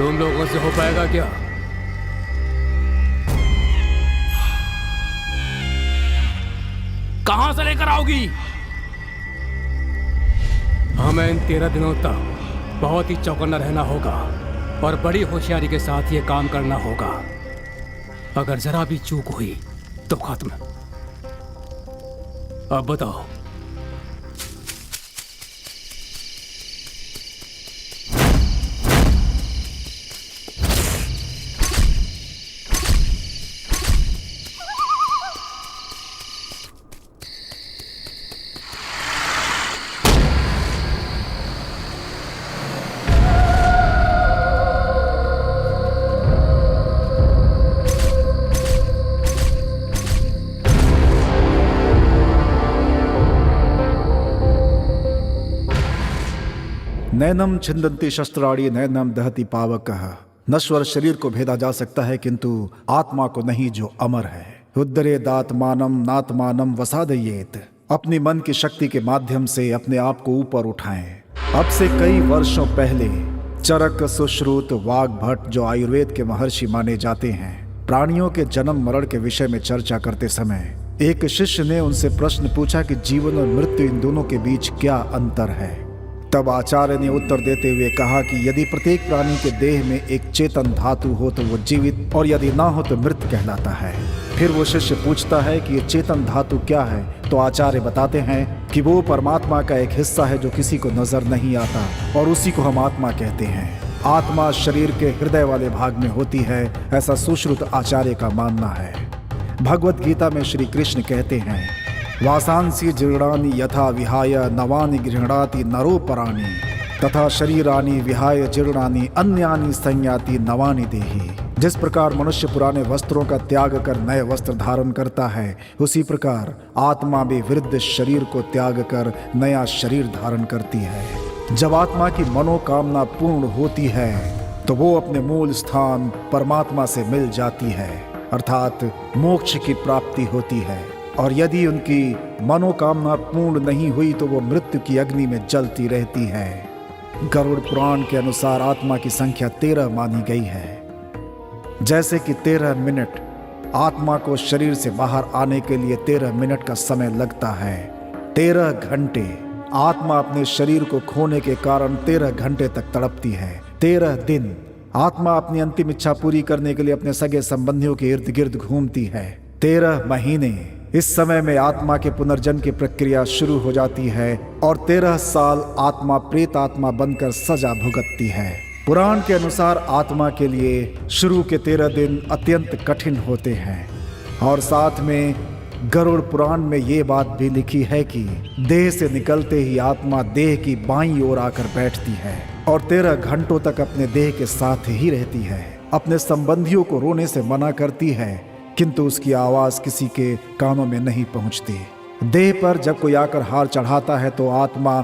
तुम लोगों से हो पाएगा क्या? कहां से लेकर आओगी? हमें इन 13 दिनों तक बहुत ही चौकन्ना रहना होगा और बड़ी होशियारी के साथ ये काम करना होगा। अगर जरा भी चूक हुई तो खत्म। अब बताओ। नैनम छिन्दन्ति शस्त्राणि नैनम दहति पावकः। नश्वर शरीर को भेदा जा सकता है किंतु आत्मा को नहीं, जो अमर है। उद्धरेदात्मानं नात्मानं वसादयेत। अपनी मन की शक्ति के माध्यम से अपने आप को ऊपर उठाएं। अब से कई वर्षों पहले चरक सुश्रुत वाग्भट, जो आयुर्वेद के महर्षि माने जाते हैं, प्राणियों के जन्म मरण के विषय में चर्चा करते समय एक शिष्य ने उनसे प्रश्न पूछा कि जीवन और मृत्यु, इन दोनों के बीच क्या अंतर है। तब आचार्य ने उत्तर देते हुए कहा कि यदि प्रत्येक प्राणी के देह में एक चेतन धातु हो तो वो जीवित, और यदि ना हो तो मृत कहलाता है। फिर वो शिष्य पूछता है कि ये चेतन धातु क्या है, तो आचार्य बताते हैं कि वो परमात्मा का एक हिस्सा है जो किसी को नजर नहीं आता, और उसी को हम आत्मा कहते हैं। आत्मा शरीर के हृदय वाले भाग में होती है, ऐसा सुश्रुत आचार्य का मानना है। भगवत गीता में श्री कृष्ण कहते हैं, वासांसी जीर्णानि यथा विहाय नवानि गृह्णाति नरो पराणि, तथा शरीरानि विहाय जीर्णानि अन्यानि संयाति नवानि देहि। जिस प्रकार मनुष्य पुराने वस्त्रों का त्याग कर नए वस्त्र धारण करता है, उसी प्रकार आत्मा भी वृद्ध शरीर को त्याग कर नया शरीर धारण करती है। जब आत्मा की मनोकामना पूर्ण होती है तो वो अपने मूल स्थान परमात्मा से मिल जाती है, अर्थात मोक्ष की प्राप्ति होती है। और यदि उनकी मनोकामना पूर्ण नहीं हुई तो वो मृत्यु की अग्नि में जलती रहती है। गरुड़ पुराण के अनुसार आत्मा की संख्या 13 मानी गई है। जैसे कि 13 मिनट आत्मा को शरीर से बाहर आने के लिए 13 मिनट का समय लगता है, 13 घंटे आत्मा अपने शरीर को खोने के कारण 13 घंटे तक तड़पती है। 13 दिन आत्मा अपनी अंतिम इच्छा पूरी करने के लिए अपने सगे संबंधियों के इर्द गिर्द घूमती है। 13 महीने इस समय में आत्मा के पुनर्जन्म की प्रक्रिया शुरू हो जाती है, और 13 साल आत्मा प्रेत आत्मा बनकर सजा भुगतती है। पुराण के अनुसार आत्मा के लिए शुरू के 13 दिन अत्यंत कठिन होते हैं, और साथ में गरुड़ पुराण में ये बात भी लिखी है कि देह से निकलते ही आत्मा देह की बाईं ओर आकर बैठती है और 13 घंटों तक अपने देह के साथ ही रहती है। अपने संबंधियों को रोने से मना करती है, किंतु उसकी आवाज किसी के कानों में नहीं पहुंचती। देह पर जब कोई आकर हार चढ़ाता है तो आत्मा,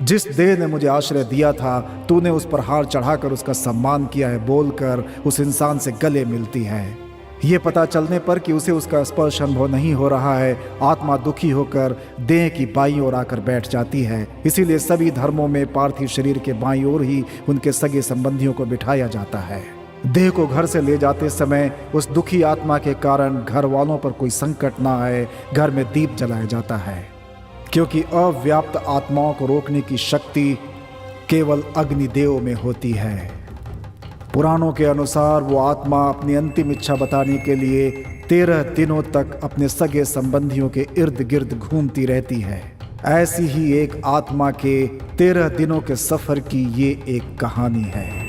जिस देह ने मुझे आश्रय दिया था, तूने उस पर हार चढ़ाकर उसका सम्मान किया है, बोलकर उस इंसान से गले मिलती है। ये पता चलने पर कि उसे उसका स्पर्श अनुभव नहीं हो रहा है, आत्मा दुखी होकर देह की बाईं ओर आकर बैठ जाती है। इसीलिए सभी धर्मों में पार्थिव शरीर के बाईं ओर ही उनके सगे संबंधियों को बिठाया जाता है। देह को घर से ले जाते समय उस दुखी आत्मा के कारण घर वालों पर कोई संकट ना आए, घर में दीप जलाया जाता है, क्योंकि अव्याप्त आत्माओं को रोकने की शक्ति केवल अग्निदेव में होती है। पुराणों के अनुसार वो आत्मा अपनी अंतिम इच्छा बताने के लिए 13 दिनों तक अपने सगे संबंधियों के इर्द गिर्द घूमती रहती है। ऐसी ही एक आत्मा के 13 दिनों के सफर की ये एक कहानी है।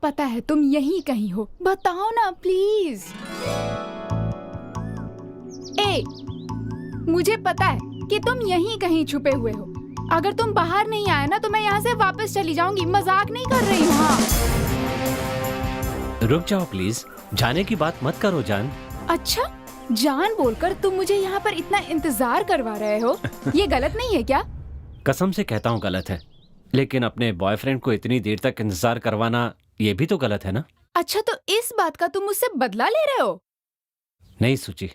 पता है तुम यहीं कहीं हो, बताओ ना प्लीज। मुझे पता है कि तुम यहीं कहीं छुपे हुए हो। अगर तुम बाहर नहीं आए ना तो मैं यहाँ से वापस चली जाऊंगी। मजाक नहीं कर रही हूँ। हाँ रुक जाओ प्लीज, जाने की बात मत करो जान। अच्छा, जान बोलकर तुम मुझे यहाँ पर इतना इंतजार करवा रहे हो, ये गलत नहीं है क्या? कसम से कहता हूँ गलत है, लेकिन अपने बॉयफ्रेंड को इतनी देर तक इंतजार करवाना ये भी तो गलत है ना। अच्छा, तो इस बात का तुम मुझसे बदला ले रहे हो? नहीं सुची,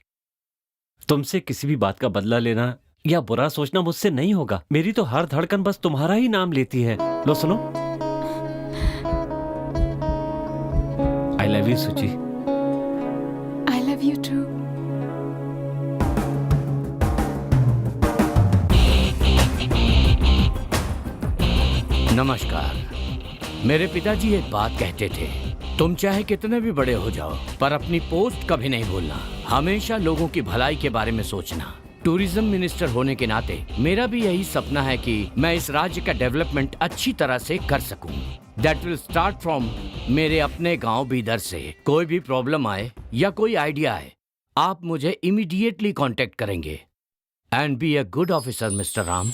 तुमसे किसी भी बात का बदला लेना या बुरा सोचना मुझसे नहीं होगा। मेरी तो हर धड़कन बस तुम्हारा ही नाम लेती है। लो सुनो, आई love you Suchi. I love you too. नमस्कार। मेरे पिताजी एक बात कहते थे, तुम चाहे कितने भी बड़े हो जाओ पर अपनी पोस्ट कभी नहीं भूलना, हमेशा लोगों की भलाई के बारे में सोचना। टूरिज्म मिनिस्टर होने के नाते मेरा भी यही सपना है कि मैं इस राज्य का डेवलपमेंट अच्छी तरह से कर सकूं। दैट विल स्टार्ट फ्रॉम मेरे अपने गांव बीदर से। कोई भी प्रॉब्लम आए या कोई आइडिया आए, आप मुझे इमीडिएटली कांटेक्ट करेंगे। And be a good officer mister Ram.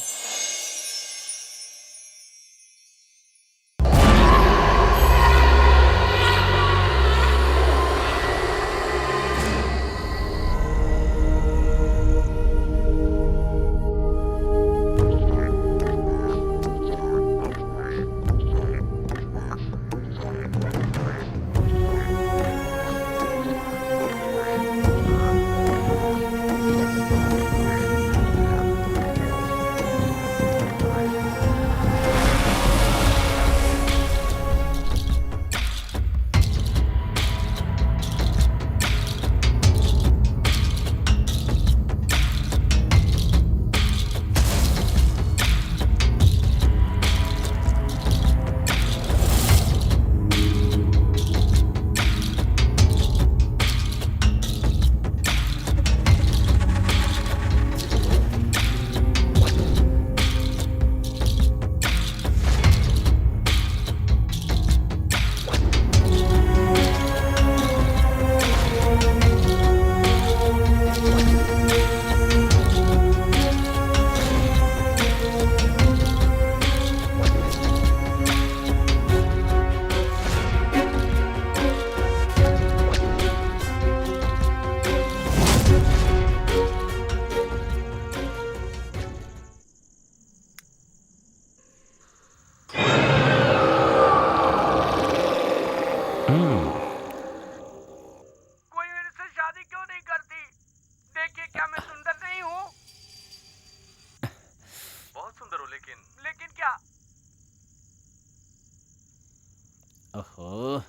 ओहो,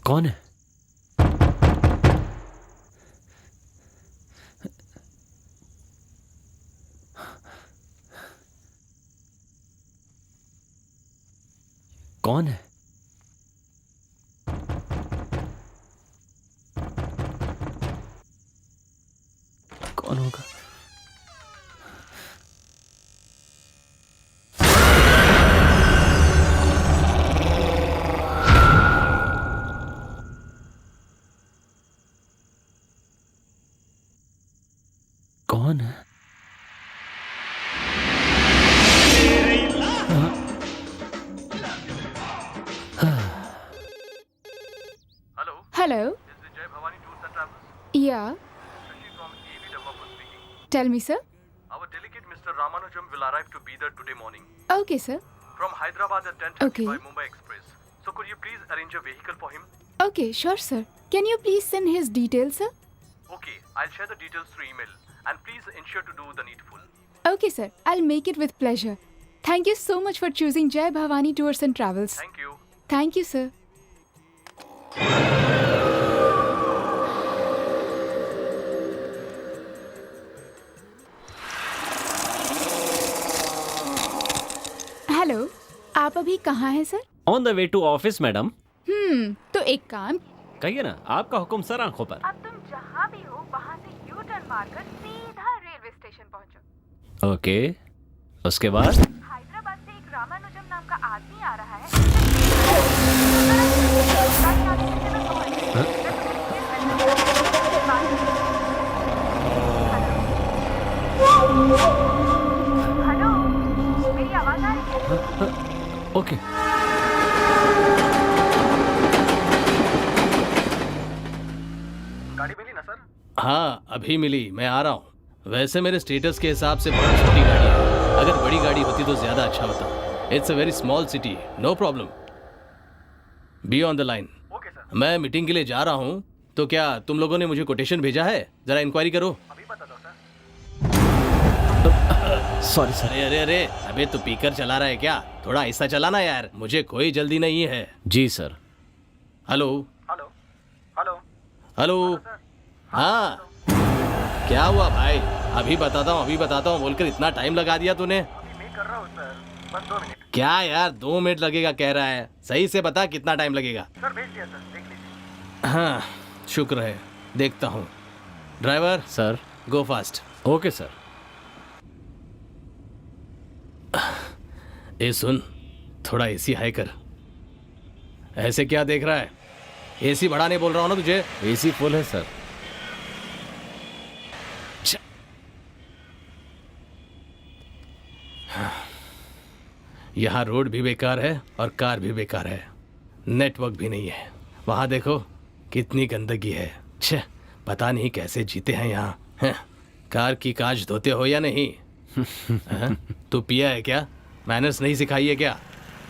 कौन है? कौन है? कौन होगा? कौन है? Hello. This is Jai Bhavani Tours and Travels. Yeah. Rishi from AV Developer speaking. Tell me, sir. Our delegate Mr. Ramanujam will arrive to be there today morning. Okay, sir. From Hyderabad at 10:30 Okay. by Mumbai Express. So could you please arrange a vehicle for him? Okay, sure, sir. Can you please send his details, sir? Okay, I'll share the details through email. And please ensure to do the needful. Okay, sir. I'll make it with pleasure. Thank you so much for choosing Jai Bhavani Tours and Travels. Thank you. Thank you, sir. Hello, आप अभी कहाँ हैं sir? On the way to office madam. तो एक काम कहिए ना, आपका हुक्म सर, आंखों पर। अब तुम जहाँ भी हो वहाँ से यू टर्न मारकर सीधा रेलवे स्टेशन पहुँचो। ओके, उसके बाद? हैदराबाद से एक रामानुजम नाम का आदमी आ रहा है। हेलो, मेरी आवाज आ रही है? ओके। गाड़ी मिली ना सर? हाँ अभी मिली, मैं आ रहा हूँ। वैसे मेरे स्टेटस के हिसाब से बहुत छोटी गाड़ी है, अगर बड़ी गाड़ी होती तो ज्यादा अच्छा होता। It's a very small city, no problem, be on the line. Okay sir. मैं मीटिंग के लिए जा रहा हूँ, तो क्या तुम लोगों ने मुझे कोटेशन भेजा है? जरा इंक्वायरी करो। अभी बता दो सर। Sorry sir. अरे अरे अरे, अबे तू पीकर चला रहा है क्या? थोड़ा ऐसा चलाना यार, मुझे कोई जल्दी नहीं है। जी sir. Hello hello hello hello. हाँ क्या हुआ भाई? अभी बताता हूँ बोलकर इतना टाइम लगा दिया तूने। अभी मैं कर रहा हूँ सर, बस 2 मिनट। क्या यार 2 मिनट लगेगा कह रहा है? सही से बता कितना टाइम लगेगा। सर भेज दिया सर, देख लीजिए। हाँ शुक्र है, देखता हूँ। Driver sir. Go fast. Okay sir. ए सुन, थोड़ा एसी हाई कर। ऐसे क्या देख रहा है? एसी बढ़ाने बोल रहा हूँ ना तुझे। एसी फुल है सर। यहाँ रोड भी बेकार है और कार भी बेकार है, नेटवर्क भी नहीं है। वहाँ देखो कितनी गंदगी है। छे, पता नहीं कैसे जीते हैं यहाँ। हैं, कार की कांच धोते हो या नहीं? हैं? तू पिया है क्या? मैनर्स नहीं सिखाई है क्या?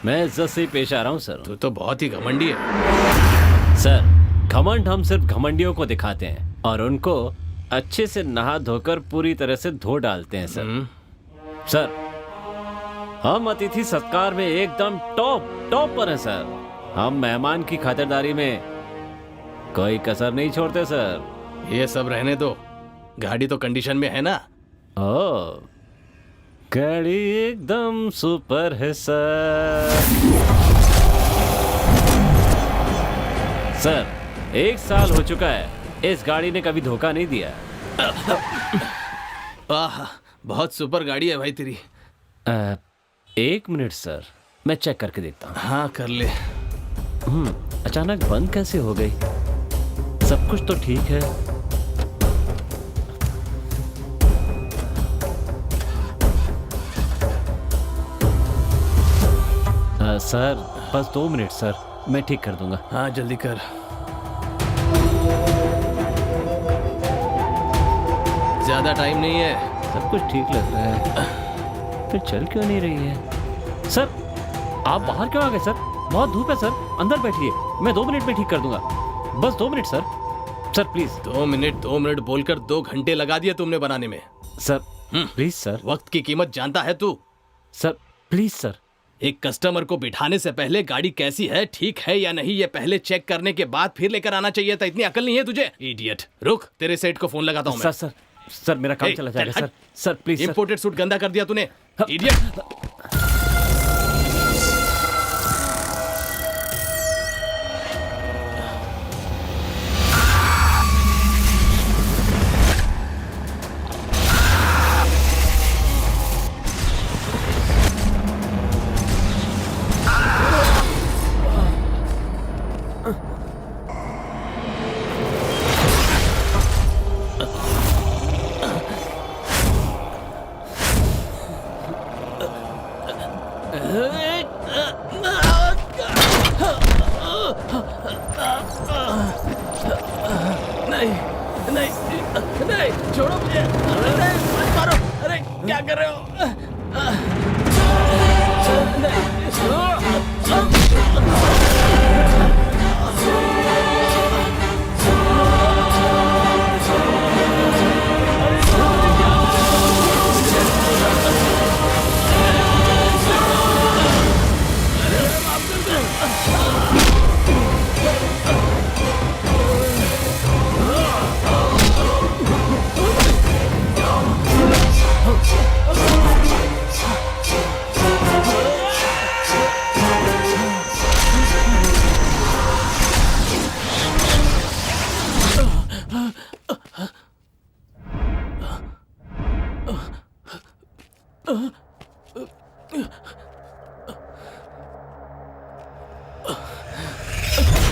मैं इज्जत से ही पेश आ रहा हूँ सर। तू तो बहुत ही घमंडी है। सर, घमंड हम सिर्फ घमंडियों को दिखाते हैं और उनको अच्छे से नहा धोकर पूरी तरह से धो डालते हैं सर। सर, हम अतिथि सत्कार में एकदम टॉप पर हैं सर। हम मेहमान की खातिरदारी में कोई कसर नहीं छोड़ते सर। ये सब रहने दो, गाड़ी तो कंडीशन में है ना? ओ, गाड़ी एकदम सुपर है सर। सर, 1 साल हो चुका है, इस गाड़ी ने कभी धोखा नहीं दिया। आह, बहुत सुपर गाड़ी है भाई तेरी। 1 मिनट सर, मैं चेक करके देखता हूँ। हाँ कर ले। अचानक बंद कैसे हो गई? सब कुछ तो ठीक है। सर, बस 2 मिनट सर, मैं ठीक कर दूंगा। हाँ जल्दी कर। ज्यादा टाइम नहीं है। सब कुछ ठीक लग रहा है, फिर चल क्यों नहीं रही है? सर, आप बाहर क्यों आ गए सर? बहुत धूप है सर, अंदर बैठिए, मैं 2 मिनट में ठीक कर दूंगा। बस 2 minute sir. Sir please. 2 minute बोलकर 2 घंटे लगा दिए तुमने बनाने में। Sir please sir. वक्त की कीमत जानता है तू? Sir please sir. एक कस्टमर को बिठाने से पहले गाड़ी कैसी है, ठीक है या नहीं, ये पहले चेक करने के बाद फिर लेकर आना चाहिए था। इतनी अकल नहीं है तुझे? इडियट। रुक, तेरे सेठ को फोन लगाता हूँ मैं। सर मेरा काम चला जाएगा sir. Sir please. Imported suit गंदा कर दिया तूने, इडियट। नहीं, छोड़ो मुझे। अरे मत मारो। अरे क्या कर रहे हो?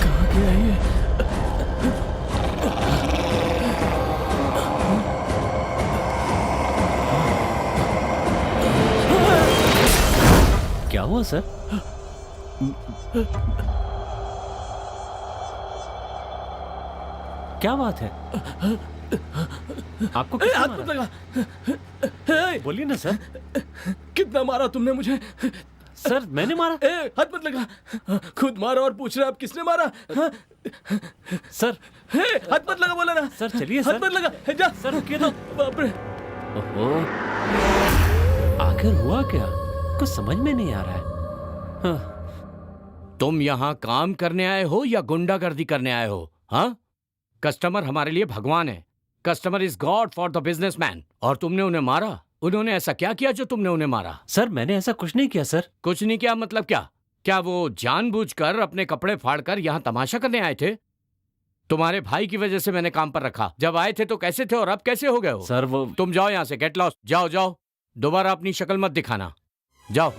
कहाँ गया ये? क्या हुआ सर? क्या बात है? आपको किसने हाथ मत मारा? लगा। बोलिए ना सर। कितना मारा तुमने मुझे? सर मैंने मारा? हाथ मत लगा। खुद मारा और पूछ रहा आप किसने मारा? हाँ? सर हाथ मत लगा बोला ना। सर चलिए हाथ सर। मत लगा। जा सर रुकिए तो। बाप रे। ओहो, आखिर हुआ क्या? कुछ समझ में नहीं आ रहा है। हाँ। तुम यहाँ काम करने आए हो या गुंडागर्दी करने आए हो? हाँ, कस्टमर हमारे लिए भगवान है। Customer is God for the businessman. और तुमने उन्हें मारा? उन्होंने ऐसा क्या किया जो तुमने उन्हें मारा? सर मैंने ऐसा कुछ नहीं किया सर। कुछ नहीं किया मतलब क्या? क्या वो जानबूझकर अपने कपड़े फाड़कर यहाँ तमाशा करने आए थे? तुम्हारे भाई की वजह से मैंने काम पर रखा। जब आए थे तो कैसे थे और अब कैसे हो गए हो? सर वो तुम जाओ यहाँ से, गेट लॉस्ट। जाओ जाओ, दोबारा अपनी शक्ल मत दिखाना। जाओ।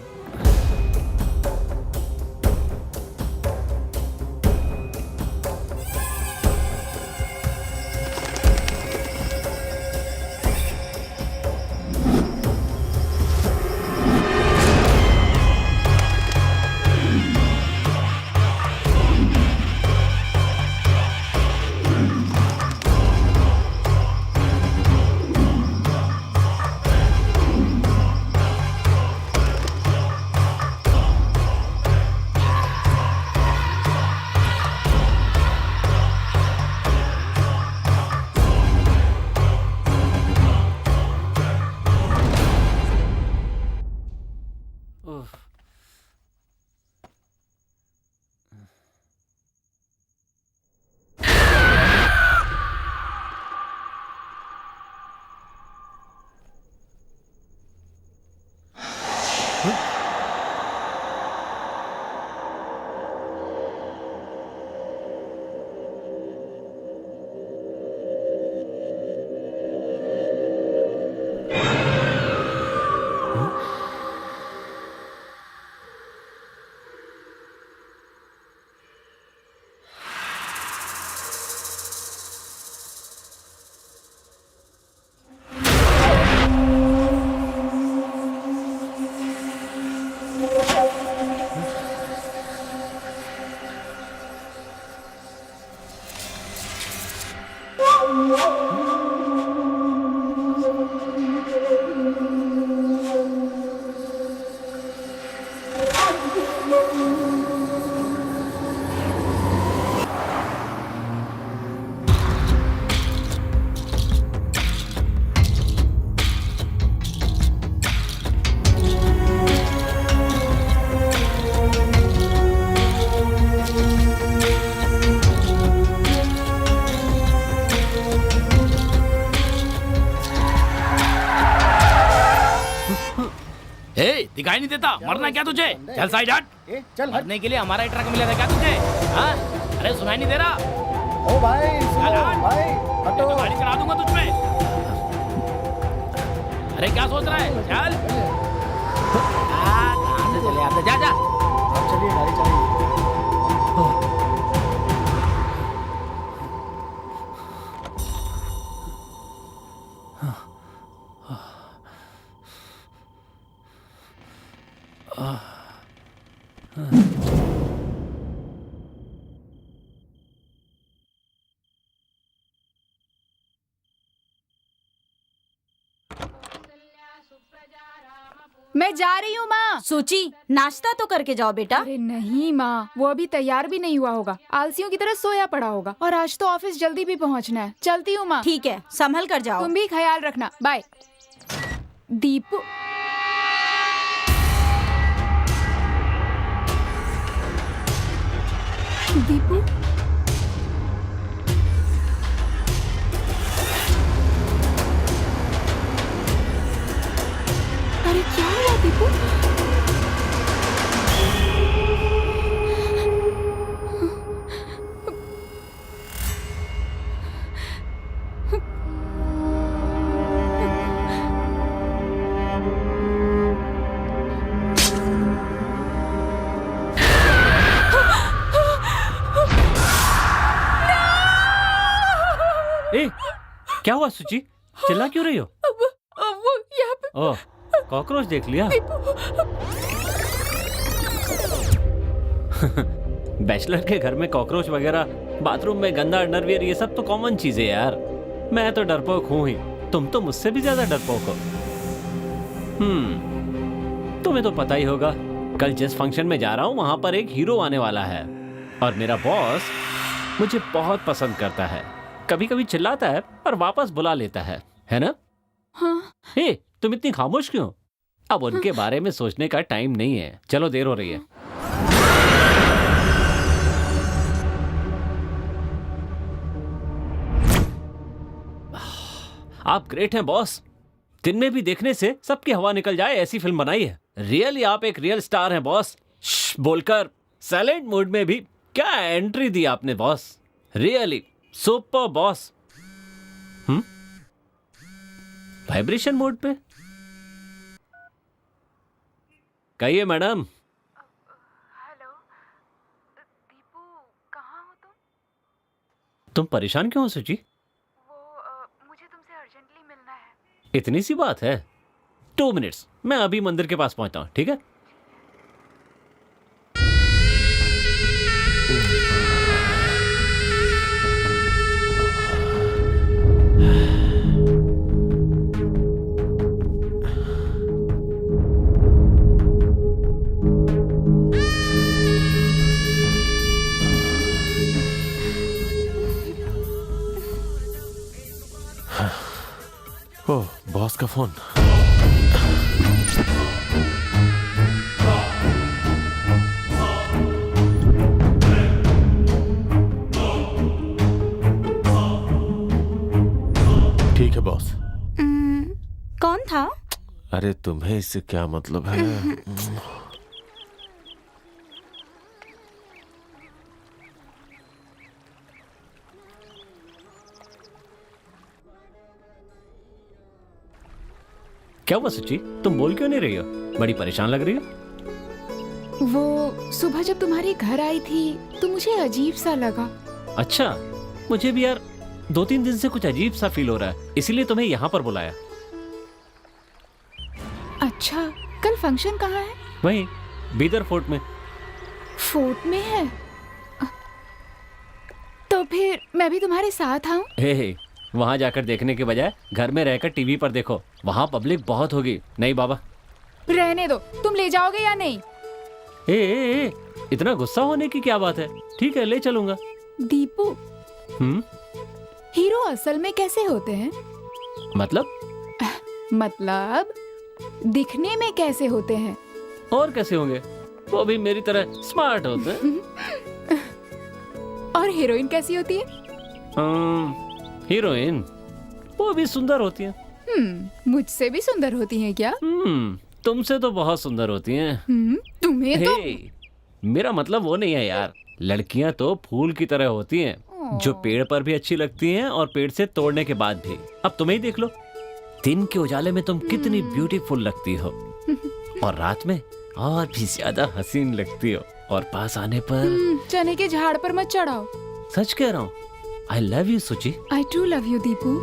दिखाई नहीं देता? मरना क्या तुझे? चल साइड हट। चल मरने के लिए हमारा ही ट्रक मिला था क्या तुझे? हाँ? अरे सुनाई नहीं दे रहा? ओ भाई चल हट। भाई मैं तो गाड़ी चला दूंगा तुझ पे। अरे क्या सोच रहा है? चल। कहाँ से चले आते? जा जा। आप चलिए, गाड़ी चलाइए। मैं जा रही हूँ माँ। सूची, नाश्ता तो करके जाओ बेटा। अरे नहीं माँ, वो अभी तैयार भी नहीं हुआ होगा, आलसियों की तरह सोया पड़ा होगा, और आज तो ऑफिस जल्दी भी पहुँचना है। चलती हूँ माँ। ठीक है, संभल कर जाओ। तुम भी ख्याल रखना। बाय। दीपू, दीपू, अरे क्या हुआ दीपू? क्या हुआ सुची? चिल्ला क्यों रही हो? वो यहाँ पे ओह, कॉकरोच देख लिया? बैचलर के घर में कॉकरोच वगैरह, बाथरूम में गंदा अंडरवियर, ये सब तो कॉमन चीजें यार। मैं तो डरपोक हूं ही, तुम तो मुझसे भी ज्यादा डरपोक हो। तुम्हें तो पता ही होगा, कल जिस फंक्शन में जा रहा हूं वहां पर एक हीरो आने वाला है और मेरा बॉस मुझे बहुत पसंद करता है। कभी कभी चिल्लाता है पर वापस बुला लेता है ना? हाँ। हे, तुम इतनी खामोश क्यों? अब उनके बारे में सोचने का टाइम नहीं है, चलो देर हो रही है। आप ग्रेट हैं बॉस, दिन में भी देखने से सबकी हवा निकल जाए ऐसी फिल्म बनाई है। रियली आप एक रियल स्टार हैं बॉस। बोलकर साइलेंट मोड में भी क्या एंट्री दी आपने boss, really super boss. Vibration mode पे कहिए मैडम। हेलो दीपू, कहाँ हो तुम परेशान क्यों हो सुची? मुझे तुमसे अर्जेंटली मिलना है। इतनी सी बात है? 2 मिनट्स, मैं अभी मंदिर के पास पहुंचता हूं, ठीक है? ओह, बॉस का फोन। ठीक है बॉस। कौन था? अरे तुम्हें इससे क्या मतलब है? क्या हुआ सुची, तुम बोल क्यों नहीं रही हो? बड़ी परेशान लग रही हो। वो सुबह जब तुम्हारे घर आई थी तो मुझे अजीब सा लगा। अच्छा, मुझे भी यार 2-3 दिन से कुछ अजीब सा फील हो रहा है, इसीलिए तुम्हें यहाँ पर बुलाया। अच्छा, कल फंक्शन कहाँ है? वहीं बीदर फोर्ट में। फोर्ट में है? तो फिर मैं भी तुम्हारे साथ आऊं? हे, वहां जाकर देखने के बजाय घर में रहकर टीवी पर देखो, वहां पब्लिक बहुत होगी। नहीं बाबा। रहने दो, तुम ले जाओगे या नहीं? ए, इतना गुस्सा होने की क्या बात है? ठीक है, ले चलूंगा। दीपू, हीरो असल में कैसे होते हैं? मतलब दिखने में कैसे होते हैं? और कैसे होंगे, वो भी मेरी तरह स्मार्ट होते हैं। और हीरोइन कैसी होती है? हीरोइन वो भी सुंदर होती हैं। मुझसे भी सुंदर होती हैं क्या? तुमसे तो बहुत सुंदर होती हैं। तुम्हें तो मेरा मतलब वो नहीं है यार, लड़कियां तो फूल की तरह होती हैं, जो पेड़ पर भी अच्छी लगती हैं और पेड़ से तोड़ने के बाद भी। अब तुम्हें ही देख लो, दिन के उजाले में तुम कितनी ब्यूटीफुल लगती हो और रात में और भी ज्यादा हसीन लगती हो, और पास आने पर चने के झाड़ पर मत चढ़ाओ। सच कह रहा हूँ। आई love you Suchi. I to love you Deepu.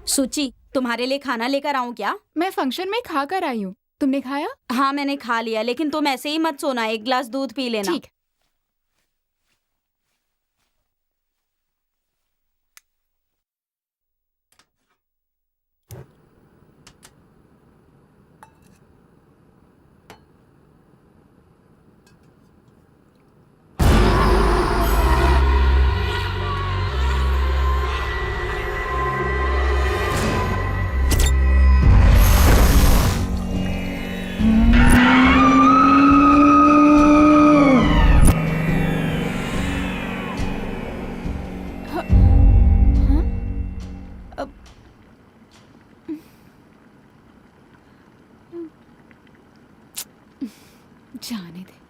सुची, तुम्हारे लिए खाना लेकर आऊं क्या? मैं फंक्शन में खा कर आई हूँ, तुमने खाया? हाँ मैंने खा लिया, लेकिन तुम ऐसे ही मत सोना, एक गिलास दूध पी लेना। ठीक। जाने दे।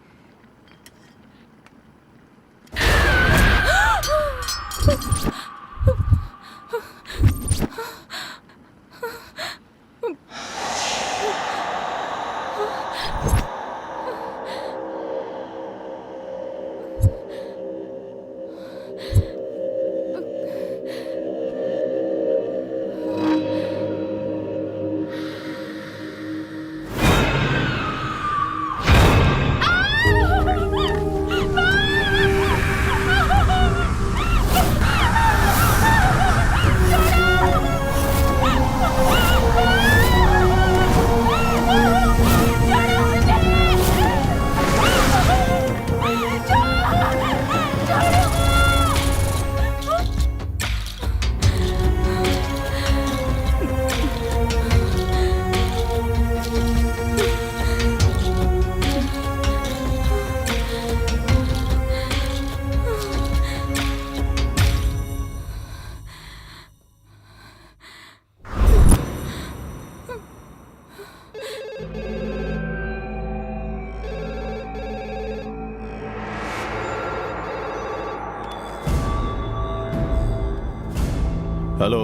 हेलो,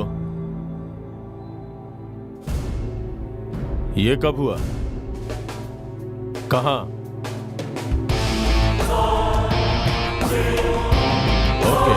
ये कब हुआ? कहाँ? ओके।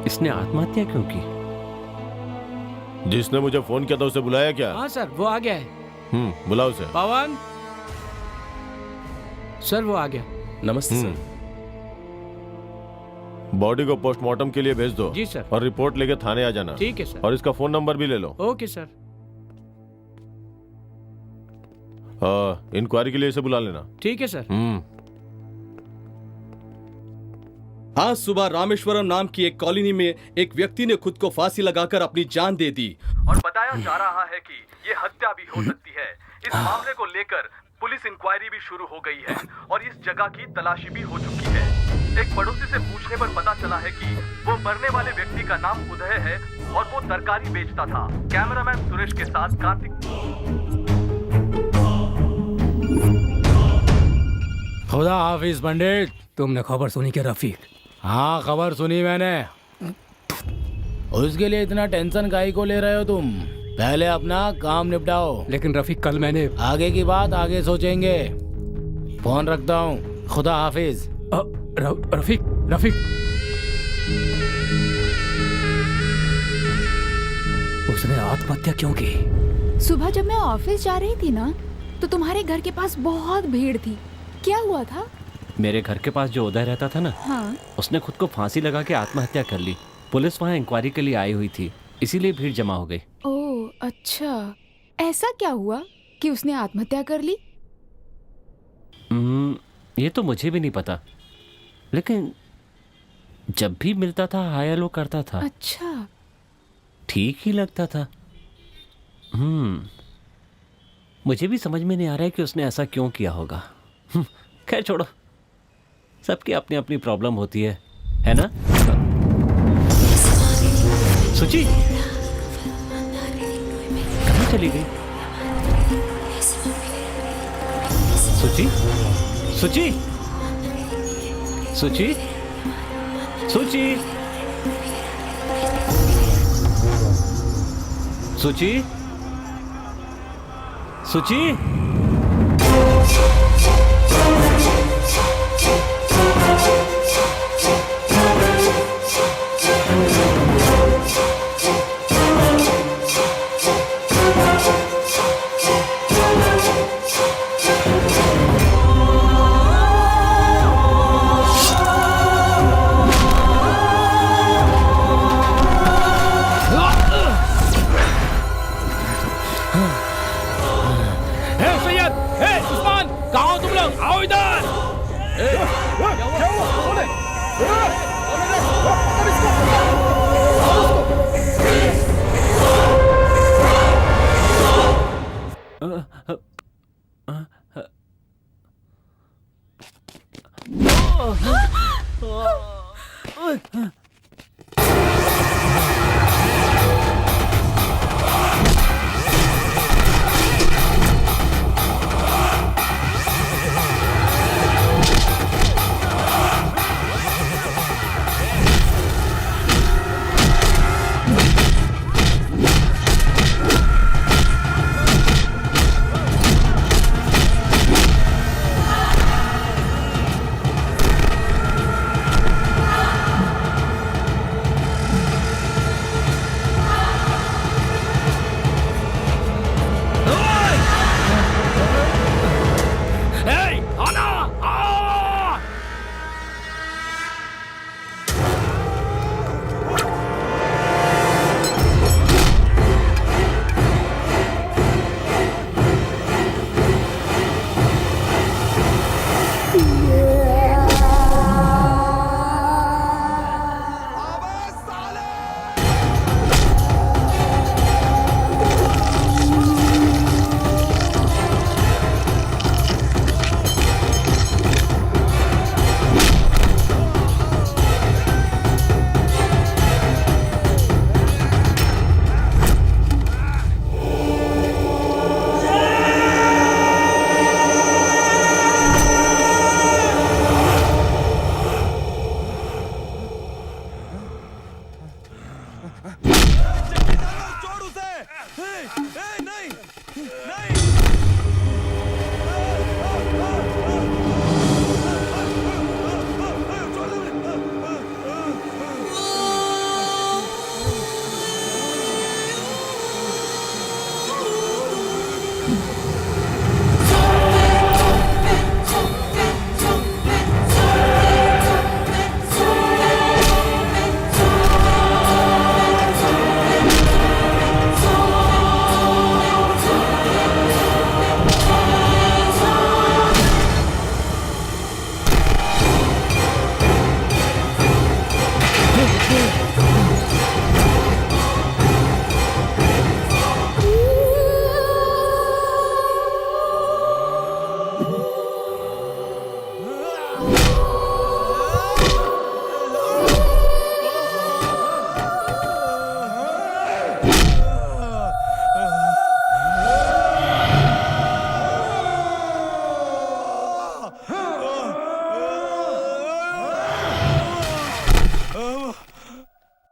इसने आत्महत्या क्यों की? जिसने मुझे फोन किया था उसे बुलाया क्या? हाँ सर, वो आ गया है। बुलाओ उसे। पवन सर, वो आ गया। नमस्ते सर। बॉडी को पोस्टमार्टम के लिए भेज दो। जी सर। और रिपोर्ट लेके थाने आ जाना। ठीक है सर। और इसका फोन नंबर भी ले लो। Okay sir. इंक्वायरी के लिए इसे बुला लेना। ठीक है सर। आज सुबह रामेश्वरम नाम की एक कॉलोनी में एक व्यक्ति ने खुद को फांसी लगाकर अपनी जान दे दी और बताया जा रहा है कि ये हत्या भी हो सकती है। इस मामले को लेकर पुलिस इंक्वायरी भी शुरू हो गई है और इस जगह की तलाशी भी हो चुकी है। एक पड़ोसी से पूछने पर पता चला है कि वो मरने वाले व्यक्ति का नाम उदय है और वो तरकारी बेचता था। कैमरामैन सुरेश के साथ कार्तिक। खुदा हाफिज पंडित। तुमने खबर सुनी क्या रफीक? हाँ, खबर सुनी मैंने। उसके लिए इतना टेंशन काहे को ले रहे हो तुम? पहले अपना काम निपटाओ। लेकिन रफीक, कल मैंने आगे की बात आगे सोचेंगे। फोन रखता हूँ। खुदा हाफिज। रफीक, रफीक। उसने आत्महत्या क्यों की? सुबह जब मैं ऑफिस जा रही थी ना, तो तुम्हारे घर के पास बहुत भीड़ थी। क्या हुआ था? मेरे घर के पास जो उदय रहता था ना, हाँ। उसने खुद को फांसी लगा के आत्महत्या कर ली। पुलिस वहाँ इंक्वायरी के लिए आई हुई थी, इसीलिए भीड़ जमा हो गई। ओह अच्छा, ऐसा क्या हुआ कि उसने आत्महत्या कर ली? ये तो मुझे भी नहीं पता, लेकिन जब भी मिलता था हाय हेलो करता था। अच्छा, ठीक ही लगता था। मुझे भी समझ में नहीं आ रहा है कि उसने ऐसा क्यों किया होगा। खैर छोड़ो, सबकी अपनी अपनी प्रॉब्लम होती है ना? सुची कहाँ चली गई? सुची, सुची, सुची, सुची, सुची, सुची।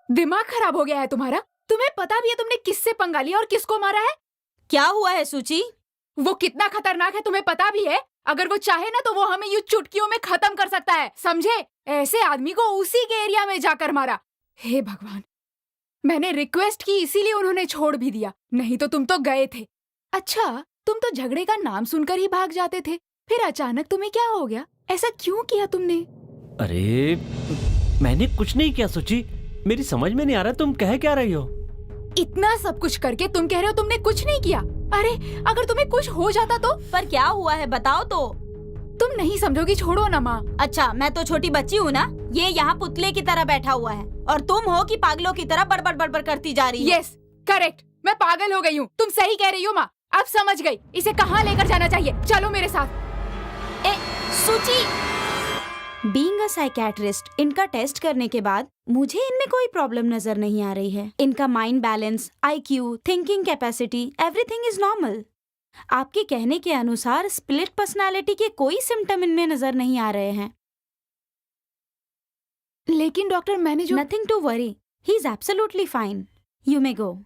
दिमाग खराब हो गया है तुम्हारा? तुम्हें पता भी है तुमने किससे पंगा लिया और किसको मारा है? क्या हुआ है सूची? वो कितना खतरनाक है तुम्हें पता भी है? अगर वो चाहे ना तो वो हमें यूं चुटकियों में खत्म कर सकता है, समझे? ऐसे आदमी को उसी के एरिया में जाकर मारा। हे भगवान, मैंने रिक्वेस्ट की इसीलिए उन्होंने छोड़ भी दिया, नहीं तो तुम तो गए थे। अच्छा, तुम तो झगड़े का नाम सुनकर ही भाग जाते थे, फिर अचानक तुम्हें क्या हो गया? ऐसा क्यों किया तुमने? अरे मैंने कुछ नहीं किया सूची, मेरी समझ में नहीं आ रहा तुम कह क्या रही हो। इतना सब कुछ करके तुम कह रहे हो तुमने कुछ नहीं किया? अरे अगर तुम्हें कुछ हो जाता तो? पर क्या हुआ है बताओ तो। तुम नहीं समझोगी, छोड़ो ना माँ। अच्छा, मैं तो छोटी बच्ची हूँ ना? ये यहाँ पुतले की तरह बैठा हुआ है और तुम हो कि पागलों की तरह बड़बड़ बड़बड़ करती जा रही हो। यस करेक्ट, मैं पागल हो गई हूँ। तुम सही कह रही हो माँ, अब समझ गई। इसे कहाँ लेकर जाना चाहिए? चलो मेरे साथ। सूची, बीइंग अ साइकियाट्रिस्ट, इनका टेस्ट करने के बाद मुझे इनमें कोई प्रॉब्लम नजर नहीं आ रही है। इनका mind balance, IQ, thinking capacity, everything is normal. आपके कहने के अनुसार स्प्लिट पर्सनालिटी के कोई सिम्टम इनमें नजर नहीं आ रहे हैं। लेकिन डॉक्टर, मैंने जो... nothing to worry, he is absolutely fine. You may go.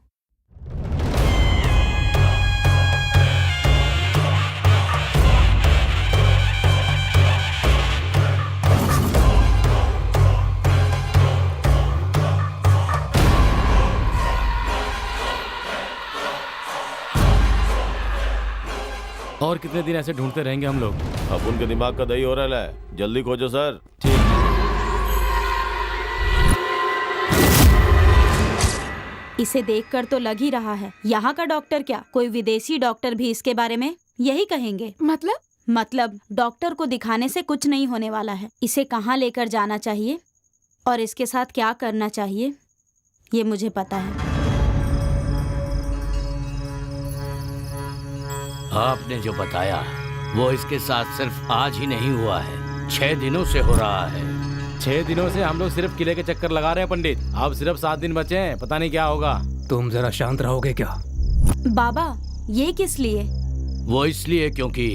और कितने दिन ऐसे ढूंढते रहेंगे हम लोग? अब उनके दिमाग का दही हो रहा है, जल्दी खोजो सर। इसे देखकर तो लग ही रहा है यहाँ का डॉक्टर क्या, कोई विदेशी डॉक्टर भी इसके बारे में यही कहेंगे। मतलब डॉक्टर को दिखाने से कुछ नहीं होने वाला है। इसे कहाँ लेकर जाना चाहिए और इसके साथ क्या करना चाहिए ये मुझे पता है। आपने जो बताया वो इसके साथ सिर्फ आज ही नहीं हुआ है, 6 दिनों से हो रहा है। 6 दिनों से हम लोग सिर्फ किले के चक्कर लगा रहे हैं पंडित। अब सिर्फ 7 दिन बचे हैं, पता नहीं क्या होगा। तुम जरा शांत रहोगे क्या? बाबा, ये किस लिए? वो इसलिए क्योंकि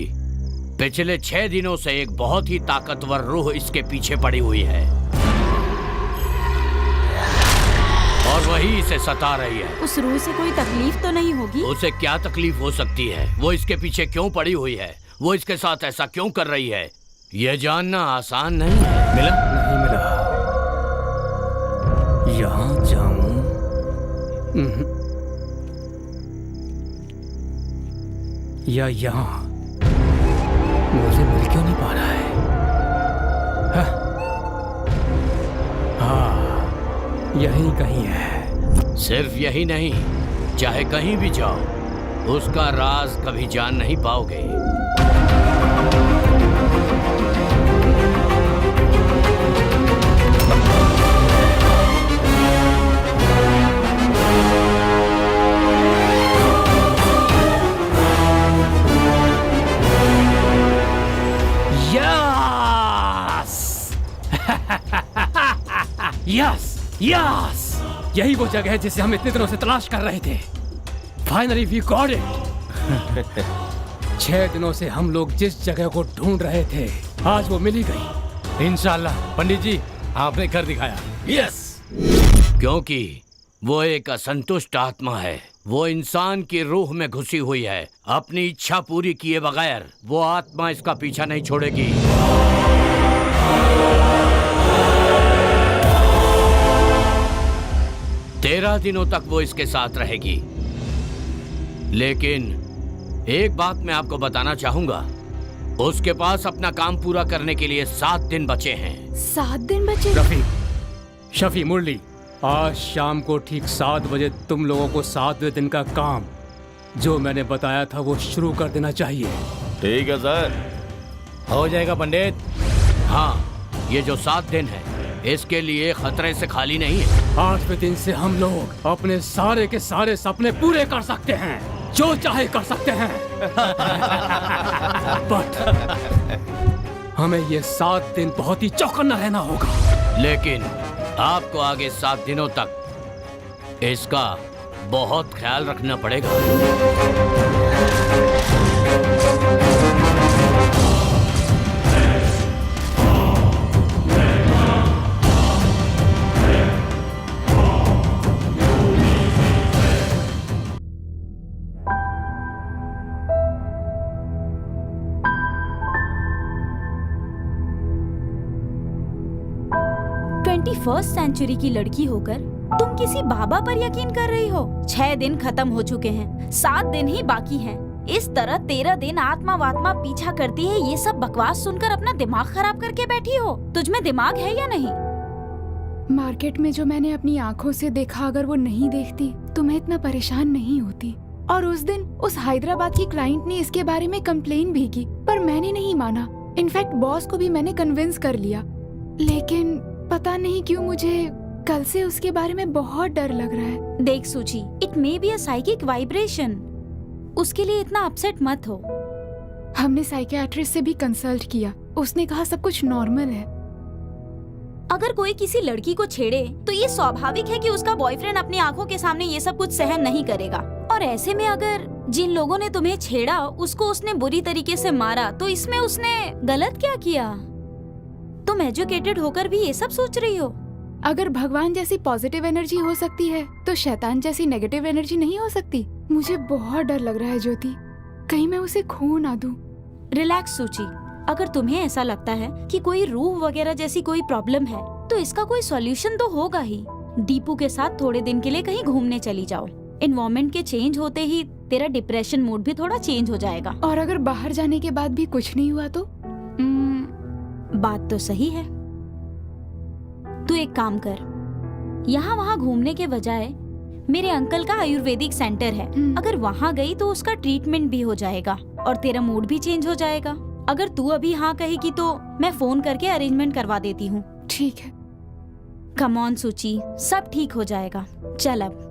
पिछले 6 दिनों से एक बहुत ही ताकतवर रूह इसके पीछे पड़ी हुई है और वही इसे सता रही है। उस रूह से कोई तकलीफ तो नहीं होगी? उसे क्या तकलीफ हो सकती है? वो इसके पीछे क्यों पड़ी हुई है? वो इसके साथ ऐसा क्यों कर रही है? ये जानना आसान नहीं है। मिला? नहीं मिला। यहाँ जाऊं? या यहाँ? मुझे मिल क्यों नहीं पा रहा है? हाँ, यहीं कहीं है। सिर्फ यही नहीं, चाहे कहीं भी जाओ उसका राज कभी जान नहीं पाओगे। यस यस, यही वो जगह है जिसे हम इतने दिनों से तलाश कर रहे थे। Finally we got it. 6 दिनों से हम लोग जिस जगह को ढूंढ रहे थे, आज वो मिल ही गई। इंशाल्लाह। पंडित जी, आपने घर दिखाया। यस, क्योंकि वो एक असंतुष्ट आत्मा है। वो इंसान की रूह में घुसी हुई है। अपनी इच्छा पूरी किए बगैर वो आत्मा इसका पीछा नहीं छोड़ेगी। 13 दिनों तक वो इसके साथ रहेगी। लेकिन एक बात मैं आपको बताना चाहूंगा, उसके पास अपना काम पूरा करने के लिए 7 दिन बचे हैं। 7 दिन बचे? रफीक, शफी, मुरली, आज शाम को ठीक 7 बजे तुम लोगों को 7वें दिन का काम जो मैंने बताया था वो शुरू कर देना चाहिए। ठीक है सर। हो जाएगा पंडित। हाँ, ये जो 7 दिन है इसके लिए खतरे से खाली नहीं है। 8वें दिन से हम लोग अपने सारे के सारे सपने पूरे कर सकते हैं, जो चाहे कर सकते हैं। बट हमें ये 7 दिन बहुत ही चौकन्ना रहना होगा। लेकिन आपको आगे 7 दिनों तक इसका बहुत ख्याल रखना पड़ेगा। फर्स्ट सेंचुरी की लड़की होकर तुम किसी बाबा पर यकीन कर रही हो? 6 दिन खत्म हो चुके हैं, 7 दिन ही बाकी हैं। इस तरह 13 दिन आत्मा वात्मा पीछा करती है, ये सब बकवास सुनकर अपना दिमाग खराब करके बैठी हो। तुझ में दिमाग है या नहीं? मार्केट में जो मैंने अपनी आंखों से देखा, अगर वो नहीं देखती तो मैं इतना परेशान नहीं होती। और उस दिन उस हैदराबाद की क्लाइंट ने इसके बारे में कंप्लेन भी की, पर मैंने नहीं माना। इनफैक्ट बॉस को भी मैंने कन्विंस कर लिया। लेकिन पता नहीं क्यों मुझे कल से उसके बारे में बहुत डर लग रहा है। देख सूची, it may be a psychic vibration. उसके लिए इतना अपसेट मत हो। हमने साइकियाट्रिस्ट से भी कंसल्ट किया, उसने कहा सब कुछ नॉर्मल है। अगर कोई किसी लड़की को छेड़े तो ये स्वाभाविक है कि उसका बॉयफ्रेंड अपनी आंखों के सामने ये सब कुछ सहन नहीं करेगा। और ऐसे में अगर जिन लोगों ने तुम्हें छेड़ा उसको उसने बुरी तरीके से मारा, तो इसमें उसने गलत क्या किया? तुम एजुकेटेड होकर भी ये सब सोच रही हो। अगर भगवान जैसी पॉजिटिव एनर्जी हो सकती है तो शैतान जैसी नेगेटिव एनर्जी नहीं हो सकती? मुझे बहुत डर लग रहा है ज्योति, कहीं मैं उसे खो ना दूं। रिलैक्स सूची, अगर तुम्हें ऐसा लगता है कि कोई रूह वगैरह जैसी कोई प्रॉब्लम है तो इसका कोई सॉल्यूशन तो होगा ही। दीपू के साथ थोड़े दिन के लिए कहीं घूमने चली जाओ। एनवायरनमेंट के चेंज होते ही तेरा डिप्रेशन मूड भी थोड़ा चेंज हो जाएगा। और अगर बाहर जाने के बाद भी कुछ नहीं हुआ तो? बात तो सही है। तू एक काम कर, यहाँ वहाँ घूमने के बजाय मेरे अंकल का आयुर्वेदिक सेंटर है, अगर वहाँ गई तो उसका ट्रीटमेंट भी हो जाएगा और तेरा मूड भी चेंज हो जाएगा। अगर तू अभी हाँ कहेगी तो मैं फोन करके अरेंजमेंट करवा देती हूँ। ठीक है। कम ऑन सूची, सब ठीक हो जाएगा। चल अब।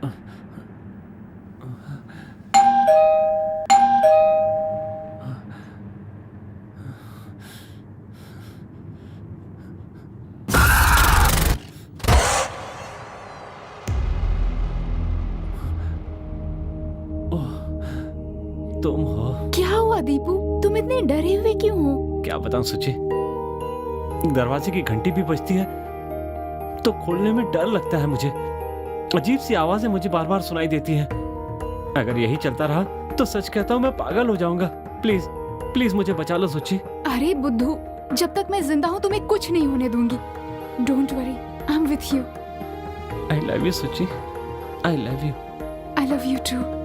तुम हो? क्या हुआ दीपू, तुम इतने डरे हुए क्यों हो? क्या बताऊं सुची, दरवाजे की घंटी भी बजती है तो खोलने में डर लगता है मुझे। अजीब सी आवाजें मुझे बार बार सुनाई देती हैं। अगर यही चलता रहा तो सच कहता हूं मैं पागल हो जाऊंगा। प्लीज प्लीज मुझे बचा लो सुची। अरे बुद्धू, जब तक मैं जिंदा हूँ तुम्हें कुछ नहीं होने दूंगी। Don't worry, I am with you. I love you Suchi, I love you. I love you too.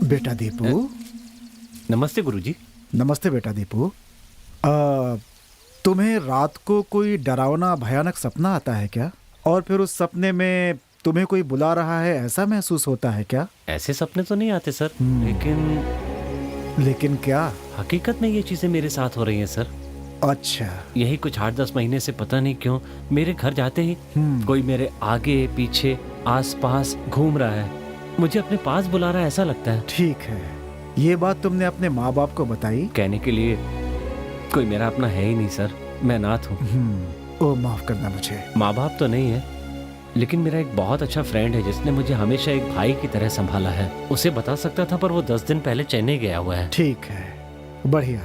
बेटा दीपू। नमस्ते गुरुजी। नमस्ते बेटा दीपू। तुम्हें रात को कोई डरावना भयानक सपना आता है क्या? और फिर उस सपने में तुम्हें कोई बुला रहा है, ऐसा महसूस होता है क्या? ऐसे सपने तो नहीं आते सर, लेकिन क्या? हकीकत में ये चीजें मेरे साथ हो रही हैं सर। अच्छा। यही कुछ 8-10 महीने से पता नहीं क्यों मेरे घर जाते ही कोई मेरे आगे पीछे आसपास घूम रहा है, मुझे अपने पास बुला रहा है, ऐसा लगता है। ठीक है, ये बात तुमने अपने माँ बाप को बताई? कहने के लिए कोई मेरा अपना है ही नहीं सर, मैं अनाथ हूँ। ओ माफ करना मुझे। माँ बाप तो नहीं है, लेकिन मेरा एक बहुत अच्छा फ्रेंड है जिसने मुझे हमेशा एक भाई की तरह संभाला है। उसे बता सकता था पर वो 10 दिन पहले चेन्नई गया हुआ है। ठीक है, बढ़िया।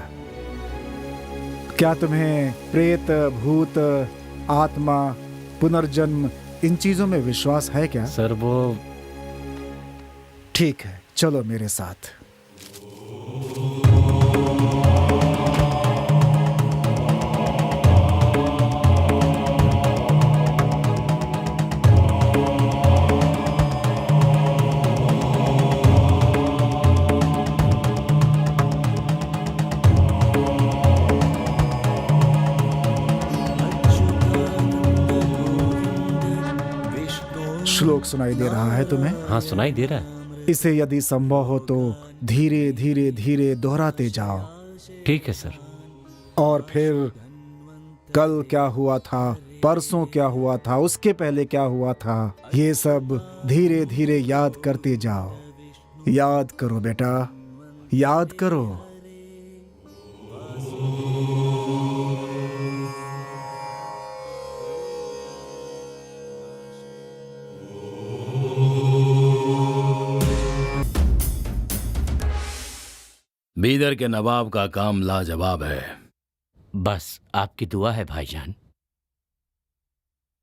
क्या तुम्हें प्रेत, भूत, आत्मा, पुनर्जन्म, इन चीजों में विश्वास है क्या? सर वो ठीक है, चलो मेरे साथ। श्लोक सुनाई दे रहा है तुम्हें? हाँ सुनाई दे रहा है। इसे यदि संभव हो तो धीरे धीरे धीरे दोहराते जाओ। ठीक है सर। और फिर कल क्या हुआ था, परसों क्या हुआ था, उसके पहले क्या हुआ था, ये सब धीरे धीरे याद करते जाओ। याद करो बेटा, याद करो। बीदर के नवाब का काम लाजवाब है। बस आपकी दुआ है भाईजान।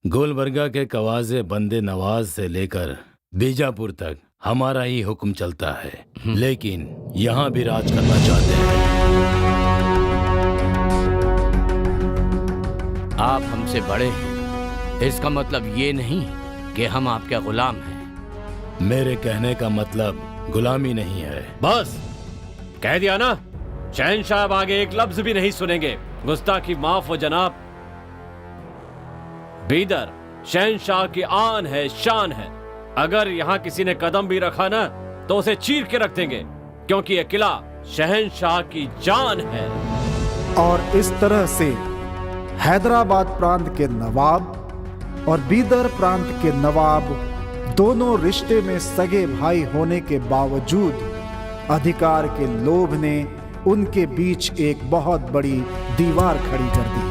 गुलबर्गा के कवाजे बंदे नवाज से लेकर बीजापुर तक हमारा ही हुक्म चलता है, लेकिन यहाँ भी राज करना चाहते हैं। आप हमसे बड़े हैं, इसका मतलब ये नहीं कि हम आपके गुलाम हैं। मेरे कहने का मतलब गुलामी नहीं है। बस कह दिया ना, शहंशाह अब आगे एक लफ्ज भी नहीं सुनेंगे। गुस्ताखी माफ हो जनाब। बीदर शहंशाह की आन है, शान है। अगर यहाँ किसी ने कदम भी रखा ना तो उसे चीर के रख देंगे, क्योंकि यह किला शहंशाह की जान है। और इस तरह से हैदराबाद प्रांत के नवाब और बीदर प्रांत के नवाब दोनों रिश्ते में सगे भाई होने के बावजूद अधिकार के लोभ ने उनके बीच एक बहुत बड़ी दीवार खड़ी कर दी।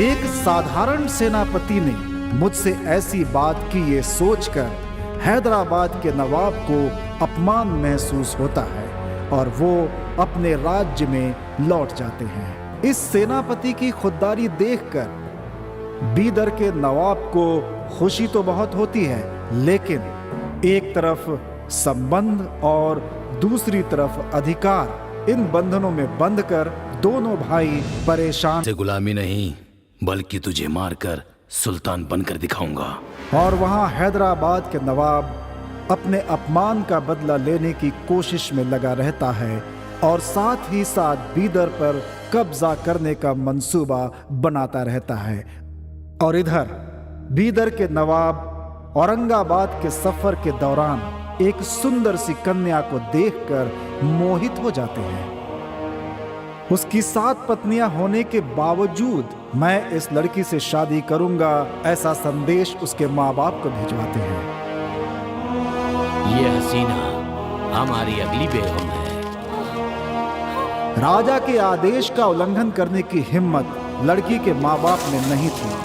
एक साधारण सेनापति ने मुझसे ऐसी बात की ये सोचकर हैदराबाद के नवाब को अपमान महसूस होता है और वो अपने राज्य में लौट जाते हैं। इस सेनापति की खुददारी देखकर बीदर के नवाब को खुशी तो बहुत होती है, लेकिन एक तरफ संबंध और दूसरी तरफ अधिकार, इन बंधनों में बंधकर दोनों भाई परेशान। से गुलामी नहीं, बल्कि तुझे मारकर सुल्तान बनकर दिखाऊंगा। और वहां हैदराबाद के नवाब अपने अपमान का बदला लेने की कोशिश में लगा रहता है और साथ ही साथ बीदर पर कब्जा करने का मंसूबा बनाता रहता है। और इधर बीदर के नवाब औरंगाबाद के सफर के दौरान एक सुंदर सी कन्या को देखकर मोहित हो जाते हैं। उसकी 7 पत्नियां होने के बावजूद मैं इस लड़की से शादी करूंगा, ऐसा संदेश उसके माँ बाप को भिजवाते हैं। ये हसीना हमारी अगली बेगम है। राजा के आदेश का उल्लंघन करने की हिम्मत लड़की के माँ बाप में नहीं थी,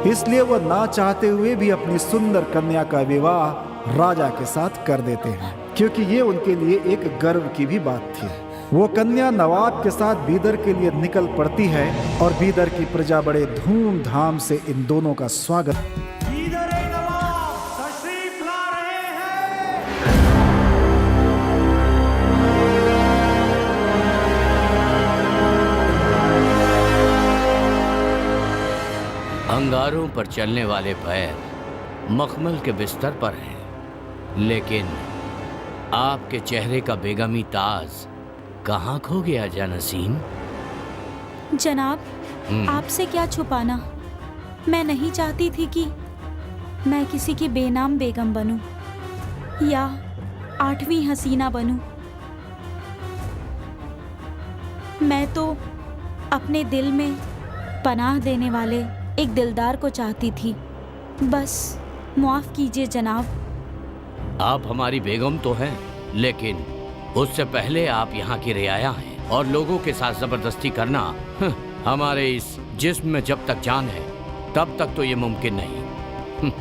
इसलिए वह ना चाहते हुए भी अपनी सुंदर कन्या का विवाह राजा के साथ कर देते हैं, क्योंकि ये उनके लिए एक गर्व की भी बात थी। वो कन्या नवाब के साथ बीदर के लिए निकल पड़ती है और बीदर की प्रजा बड़े धूमधाम से इन दोनों का स्वागत। अंगारों पर चलने वाले पैर मखमल के बिस्तर पर हैं, लेकिन आपके चेहरे का बेगमी ताज कहाँ खो गया जानसीन? जनाब, आपसे क्या छुपाना, मैं नहीं चाहती थी कि मैं किसी की बेनाम बेगम बनूं या 8वीं हसीना बनूं। मैं तो अपने दिल में पनाह देने वाले एक दिलदार को चाहती थी। बस माफ कीजिए जनाब। आप हमारी बेगम तो हैं, लेकिन उससे पहले आप यहाँ की रियाया हैं और लोगों के साथ जबरदस्ती करना हमारे इस जिस्म में जब तक जान है तब तक तो ये मुमकिन नहीं।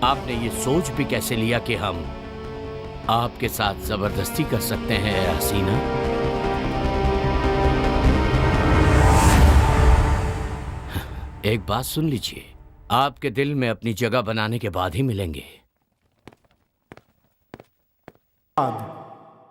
आपने ये सोच भी कैसे लिया कि हम आपके साथ जबरदस्ती कर सकते हैं हसीना? एक बात सुन लीजिए, आपके दिल में अपनी जगह बनाने के बाद ही मिलेंगे।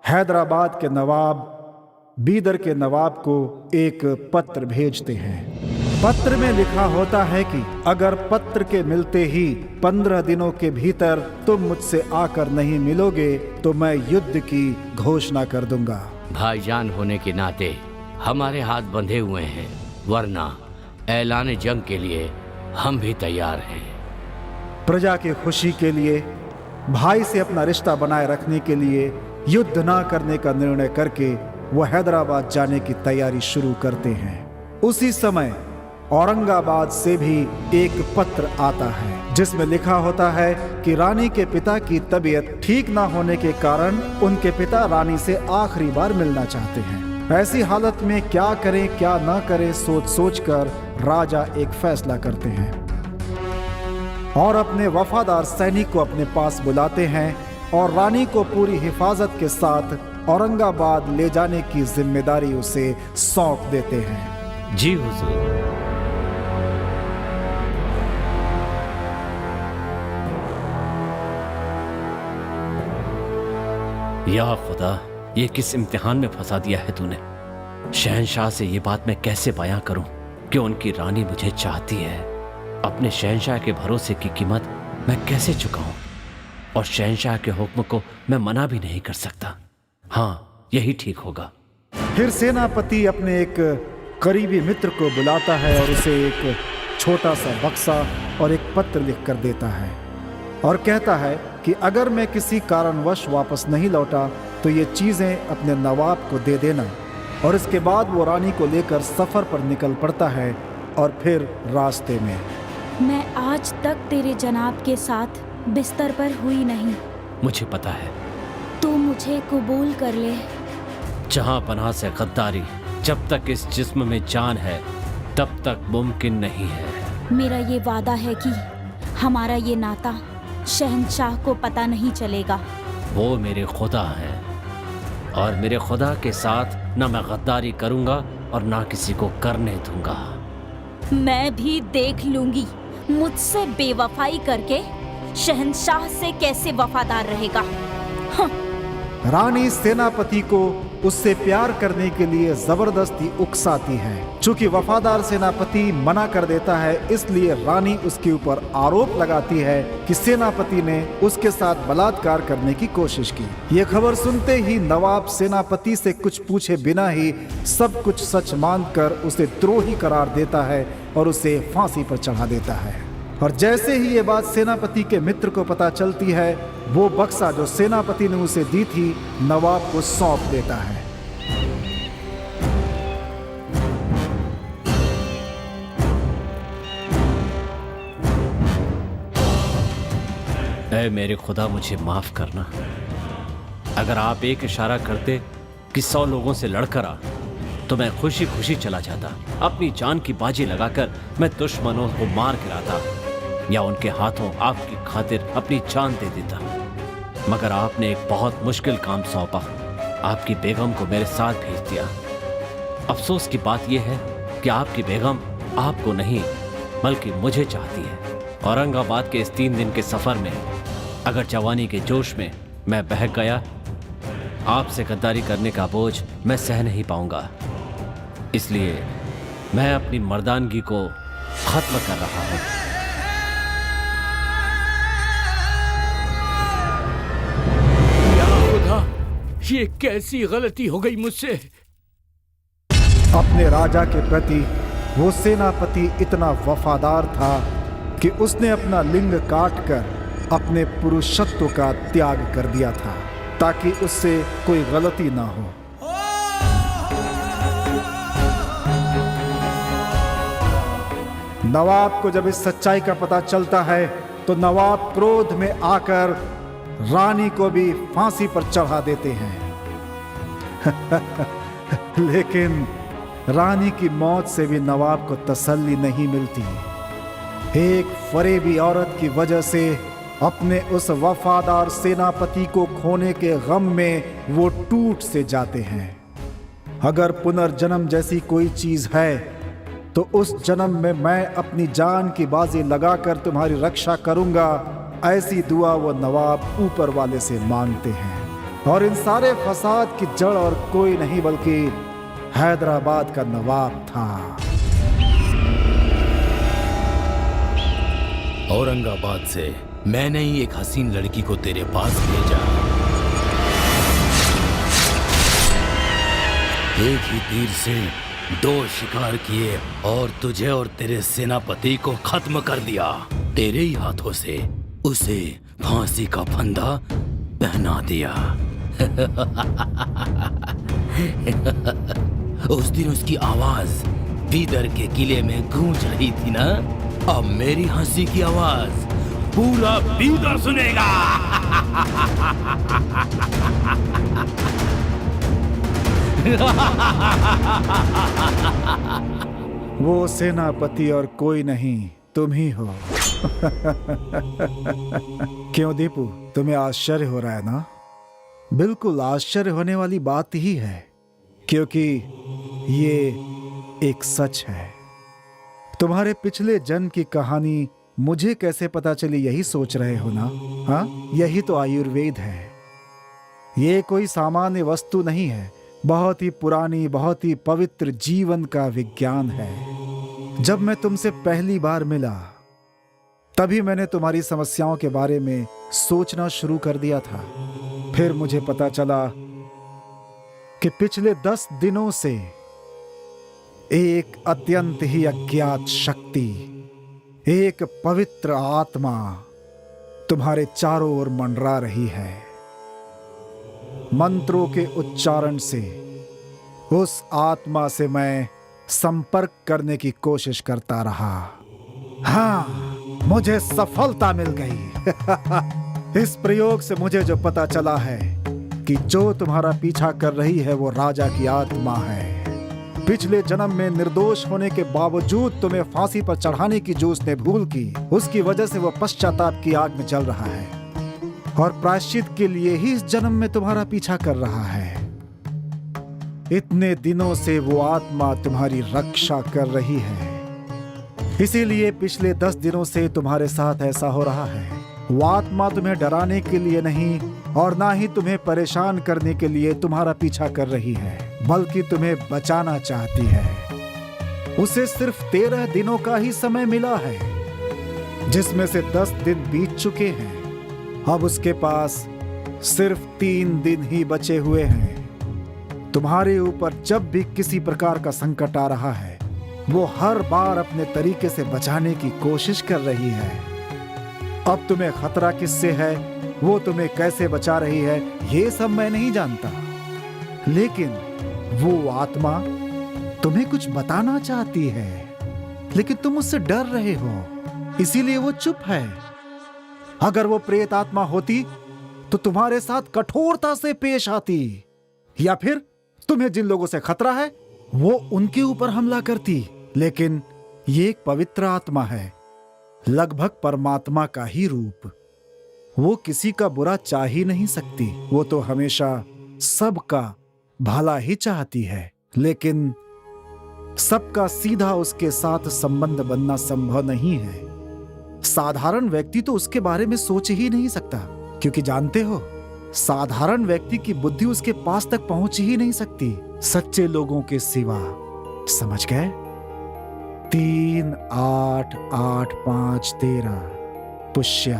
हैदराबाद के नवाब बीदर के नवाब को एक पत्र भेजते हैं। पत्र में लिखा होता है कि अगर पत्र के मिलते ही 15 दिनों के भीतर तुम मुझसे आकर नहीं मिलोगे तो मैं युद्ध की घोषणा कर दूंगा। भाईजान होने के नाते हमारे हाथ बंधे हुए हैं, वरना ऐलान जंग के लिए हम भी तैयार हैं। प्रजा की खुशी के लिए, भाई से अपना रिश्ता बनाए रखने के लिए युद्ध ना करने का निर्णय करके वह हैदराबाद जाने की तैयारी शुरू करते हैं। उसी समय औरंगाबाद से भी एक पत्र आता है जिसमें लिखा होता है कि रानी के पिता की तबीयत ठीक ना होने के कारण उनके पिता रानी से आखिरी बार मिलना चाहते हैं। ऐसी हालत में क्या करें क्या ना करें सोच सोच कर राजा एक फैसला करते हैं। और अपने वफादार सैनिक को अपने पास बुलाते हैं और रानी को पूरी हिफाजत के साथ औरंगाबाद ले जाने की जिम्मेदारी उसे सौंप देते हैं। जी हुजूर। या खुदा, ये किस इम्तिहान में फंसा दिया है तूने। शहंशाह से ये बात मैं कैसे बयां करूं कि उनकी रानी मुझे चाहती है। अपने शहंशाह के भरोसे की कीमत मैं कैसे चुकाऊं, और शहंशाह के हुक्म को मैं मना भी नहीं कर सकता। हाँ, यही ठीक होगा। फिर सेनापति अपने एक करीबी मित्र को बुलाता है और उसे एक छोटा सा बक्सा और एक पत्र लिख कर देता है और कहता है कि अगर मैं किसी कारणवश वापस नहीं लौटा तो ये चीज़ें अपने नवाब को दे देना। और इसके बाद वो रानी को लेकर सफ़र पर निकल पड़ता है और फिर रास्ते में। मैं आज तक तेरे जनाब के साथ बिस्तर पर हुई नहीं। मुझे पता है। तू मुझे कबूल कर ले। जहां पनाह से गद्दारी जब तक इस जिस्म में जान है तब तक मुमकिन नहीं है। मेरा ये वादा है कि हमारा ये नाता शहंशाह को पता नहीं चलेगा। वो मेरे खुदा हैं और मेरे खुदा के साथ न मैं गद्दारी करूंगा और ना किसी को करने दूंगा। मैं भी देख लूंगी मुझसे बेवफाई करके शहंशाह से कैसे वफादार रहेगा। रानी सेनापति को उससे प्यार करने के लिए जबरदस्ती उकसाती है। चूंकि वफादार सेनापति मना कर देता है, इसलिए रानी उसके ऊपर आरोप लगाती है कि सेनापति ने उसके साथ बलात्कार करने की कोशिश की। ये खबर सुनते ही नवाब सेनापति से कुछ पूछे बिना ही सब कुछ सच मानकर उसे द्रोही करार देता है और उसे फांसी पर चढ़ा देता है। और जैसे ही ये बात सेनापति के मित्र को पता चलती है, वो बक्सा जो सेनापति ने उसे दी थी नवाब को सौंप देता है। ऐ मेरे खुदा, मुझे माफ करना। अगर आप एक इशारा करते कि 100 लोगों से लड़कर आ, तो मैं खुशी खुशी चला जाता। अपनी जान की बाजी लगाकर मैं दुश्मनों को मार गिराता या उनके हाथों आपकी खातिर अपनी जान दे देता। मगर आपने एक बहुत मुश्किल काम सौंपा। आपकी बेगम को मेरे साथ भेज दिया। अफसोस की बात यह है कि आपकी बेगम आपको नहीं बल्कि मुझे चाहती है। औरंगाबाद के इस 3 दिन के सफर में अगर जवानी के जोश में मैं बहक गया, आपसे गद्दारी करने का बोझ मैं सह नहीं पाऊंगा। इसलिए मैं अपनी मर्दानगी को खत्म कर रहा हूं। ये कैसी गलती हो गई मुझसे। अपने राजा के प्रति वो सेनापति इतना वफादार था कि उसने अपना लिंग काटकर अपने पुरुषत्व का त्याग कर दिया था ताकि उससे कोई गलती ना हो। नवाब को जब इस सच्चाई का पता चलता है तो नवाब क्रोध में आकर रानी को भी फांसी पर चढ़ा देते हैं। लेकिन रानी की मौत से भी नवाब को तसल्ली नहीं मिलती। एक फरेबी औरत की वजह से अपने उस वफादार सेनापति को खोने के गम में वो टूट से जाते हैं। अगर पुनर्जन्म जैसी कोई चीज है तो उस जन्म में मैं अपनी जान की बाजी लगाकर तुम्हारी रक्षा करूंगा, ऐसी दुआ वो नवाब ऊपर वाले से मांगते हैं। और इन सारे फसाद की जड़ और कोई नहीं बल्कि हैदराबाद का नवाब था। औरंगाबाद से मैंने ही एक हसीन लड़की को तेरे पास भेजा। एक ही तीर से 2 शिकार किए और तुझे और तेरे सेनापति को खत्म कर दिया। तेरे ही हाथों से उसे फांसी का फंदा पहना दिया। उस दिन उसकी आवाज बीदर के किले में गूंज रही थी ना, अब मेरी हंसी की आवाज पूरा बीदर सुनेगा। वो सेनापति और कोई नहीं, तुम ही हो। क्यों दीपू, तुम्हें आश्चर्य हो रहा है ना? बिल्कुल आश्चर्य होने वाली बात ही है, क्योंकि ये एक सच है। तुम्हारे पिछले जन्म की कहानी मुझे कैसे पता चली, यही सोच रहे हो ना? हाँ, यही तो आयुर्वेद है। ये कोई सामान्य वस्तु नहीं है, बहुत ही पुरानी, बहुत ही पवित्र जीवन का विज्ञान है। जब मैं तुमसे पहली बार मिला तभी मैंने तुम्हारी समस्याओं के बारे में सोचना शुरू कर दिया था। फिर मुझे पता चला कि पिछले 10 दिनों से एक अत्यंत ही अज्ञात शक्ति, एक पवित्र आत्मा तुम्हारे चारों ओर मंडरा रही है। मंत्रों के उच्चारण से उस आत्मा से मैं संपर्क करने की कोशिश करता रहा। हाँ, मुझे सफलता मिल गई। इस प्रयोग से मुझे जो पता चला है कि जो तुम्हारा पीछा कर रही है वो राजा की आत्मा है। पिछले जन्म में निर्दोष होने के बावजूद तुम्हें फांसी पर चढ़ाने की जो उसने भूल की, उसकी वजह से वो पश्चाताप की आग में जल रहा है और प्रायश्चित के लिए ही इस जन्म में तुम्हारा पीछा कर रहा है। इतने दिनों से वो आत्मा तुम्हारी रक्षा कर रही है, इसीलिए पिछले 10 दिनों से तुम्हारे साथ ऐसा हो रहा है। वो आत्मा तुम्हें डराने के लिए नहीं और ना ही तुम्हें परेशान करने के लिए तुम्हारा पीछा कर रही है, बल्कि तुम्हें बचाना चाहती है। उसे सिर्फ 13 दिनों का ही समय मिला है, जिसमें से 10 दिन बीत चुके हैं। अब उसके पास सिर्फ 3 दिन ही बचे हुए हैं। तुम्हारे ऊपर जब भी किसी प्रकार का संकट आ रहा है, वो हर बार अपने तरीके से बचाने की कोशिश कर रही है। अब तुम्हें खतरा किससे है, वो तुम्हें कैसे बचा रही है, ये सब मैं नहीं जानता, लेकिन वो आत्मा तुम्हें कुछ बताना चाहती है, लेकिन तुम उससे डर रहे हो, इसीलिए वो चुप है। अगर वो प्रेत आत्मा होती तो तुम्हारे साथ कठोरता से पेश आती, या फिर तुम्हें जिन लोगों से खतरा है वो उनके ऊपर हमला करती। लेकिन ये एक पवित्र आत्मा है, लगभग परमात्मा का ही रूप। वो किसी का बुरा चाह ही नहीं सकती, वो तो हमेशा सबका भला ही चाहती है, लेकिन सबका सीधा उसके साथ संबंध बनना संभव नहीं है। साधारण व्यक्ति तो उसके बारे में सोच ही नहीं सकता, क्योंकि जानते हो, साधारण व्यक्ति की बुद्धि उसके पास तक पहुंच ही नहीं सकती सच्चे लोगों के सिवा। समझ गए? 3, 8, 8, 5, 13 पुष्य।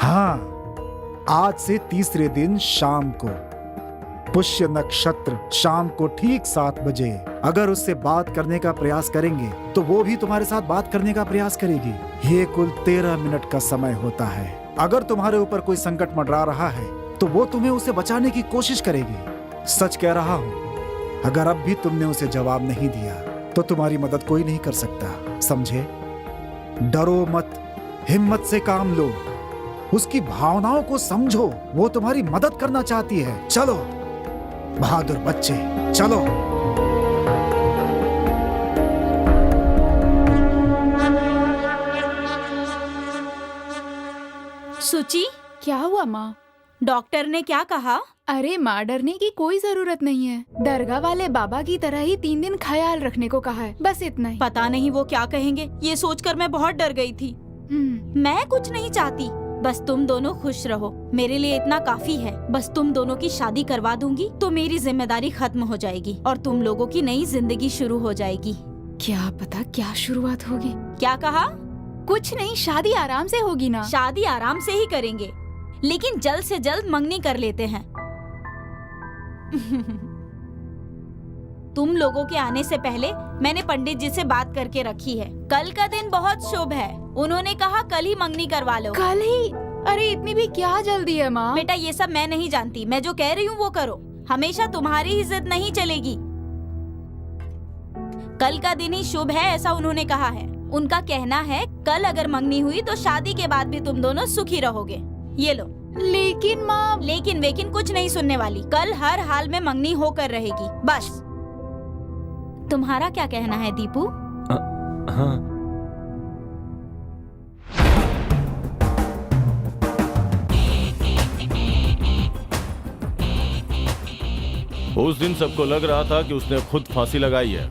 हाँ, आज से तीसरे दिन शाम को, पुष्य नक्षत्र शाम को ठीक 7 बजे अगर उससे बात करने का प्रयास करेंगे तो वो भी तुम्हारे साथ बात करने का प्रयास करेगी। ये कुल 13 मिनट का समय होता है। अगर तुम्हारे ऊपर कोई संकट मंडरा रहा है तो वो तुम्हें उसे बचाने की कोशिश करेगी। सच कह रहा हूं, अगर अब भी तुमने उसे जवाब नहीं दिया तो तुम्हारी मदद कोई नहीं कर सकता, समझे? डरो मत, हिम्मत से काम लो, उसकी भावनाओं को समझो, वो तुम्हारी मदद करना चाहती है। चलो बहादुर बच्चे, चलो। सुची, क्या हुआ माँ? डॉक्टर ने क्या कहा? अरे माँ, डरने की कोई जरूरत नहीं है। दरगाह वाले बाबा की तरह ही 3 दिन ख्याल रखने को कहा है, बस इतना ही। पता नहीं वो क्या कहेंगे, ये सोचकर मैं बहुत डर गई थी। मैं कुछ नहीं चाहती, बस तुम दोनों खुश रहो, मेरे लिए इतना काफी है। बस तुम दोनों की शादी करवा दूंगी तो मेरी जिम्मेदारी खत्म हो जाएगी और तुम लोगों की नई जिंदगी शुरू हो जाएगी। क्या पता क्या शुरुआत होगी। क्या कहा? कुछ नहीं, शादी आराम से होगी ना। शादी आराम से ही करेंगे, लेकिन जल्द से जल्द मंगनी कर लेते हैं। तुम लोगों के आने से पहले मैंने पंडित जी से बात करके रखी है। कल का दिन बहुत शुभ है, उन्होंने कहा कल ही मंगनी करवा लो। कल ही? अरे इतनी भी क्या जल्दी है माँ? बेटा ये सब मैं नहीं जानती, मैं जो कह रही हूँ वो करो। हमेशा तुम्हारी ही जिद नहीं चलेगी। कल का दिन ही शुभ है ऐसा उन्होंने कहा है। उनका कहना है कल अगर मंगनी हुई तो शादी के बाद भी तुम दोनों सुखी रहोगे। ये लो। लेकिन माँ, लेकिन वेकिन कुछ नहीं सुनने वाली, कल हर हाल में मंगनी होकर रहेगी, बस। तुम्हारा क्या कहना है दीपू? हाँ। उस दिन सबको लग रहा था कि उसने खुद फांसी लगाई है।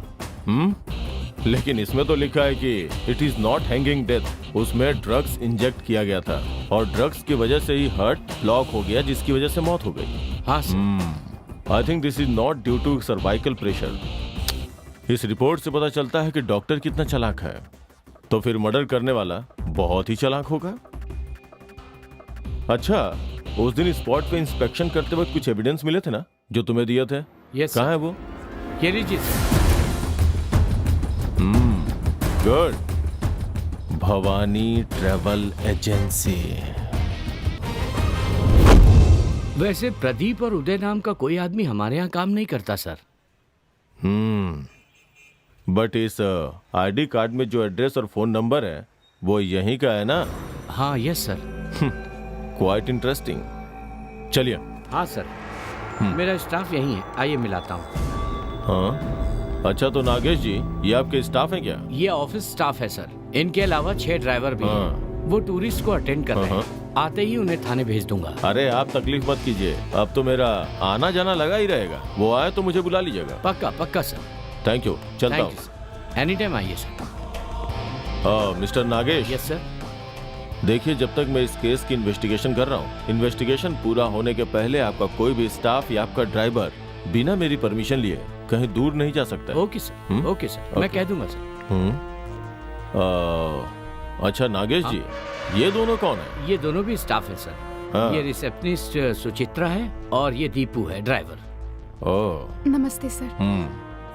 लेकिन इसमें तो लिखा है कि it is not hanging death. उसमें ड्रग्स इंजेक्ट किया गया था और ड्रग्स की वजह से ही हार्ट ब्लॉक हो गया, जिसकी वजह से मौत हो गई। हाँ sir. I think this is not due to cervical pressure. इस रिपोर्ट से पता चलता है कि डॉक्टर कितना चालाक है, तो फिर मर्डर करने वाला बहुत ही चालाक होगा। अच्छा, उस दिन स्पॉट पे इंस्पेक्शन करते वक्त कुछ एविडेंस मिले थे ना जो तुम्हें दिए थे? यस। कहाँ है वो? ये लीजिए। गुड। Bhavani travel agency. वैसे प्रदीप और उदय नाम का कोई आदमी हमारे यहाँ काम नहीं करता सर। बट इस आईडी कार्ड में जो एड्रेस और फोन नंबर है वो यहीं का है ना? हाँ यस सर। Quite interesting. चलिए। हाँ सर, मेरा स्टाफ यहीं है, आइए मिलाता हूँ। हाँ अच्छा, तो नागेश जी ये आपके स्टाफ हैं क्या? ये ऑफिस स्टाफ है सर। इनके अलावा 6 ड्राइवर भी हैं। वो टूरिस्ट को अटेंड कर रहे हैं। आते ही उन्हें थाने भेज दूंगा। अरे आप तकलीफ मत कीजिए, अब तो मेरा आना जाना लगा ही रहेगा। वो आए तो मुझे बुला लीजिएगा। पक्का पक्का सर। थैंक यू, चलता हूँ। एनी टाइम आइए sir. Mister Nagesh. Yes sir. देखिए, जब तक मैं इस केस की इन्वेस्टिगेशन कर रहा हूँ, इन्वेस्टिगेशन पूरा होने के पहले आपका कोई भी स्टाफ या आपका ड्राइवर बिना मेरी परमिशन लिए कहीं दूर नहीं जा सकता। Okay sir. ओके सर, मैं कह दूंगा सर। अच्छा नागेश जी, ये दोनों कौन है? ये दोनों भी स्टाफ है सर। ये रिसेप्शनिस्ट सुचित्रा है और ये दीपू है ड्राइवर। ओह नमस्ते सर।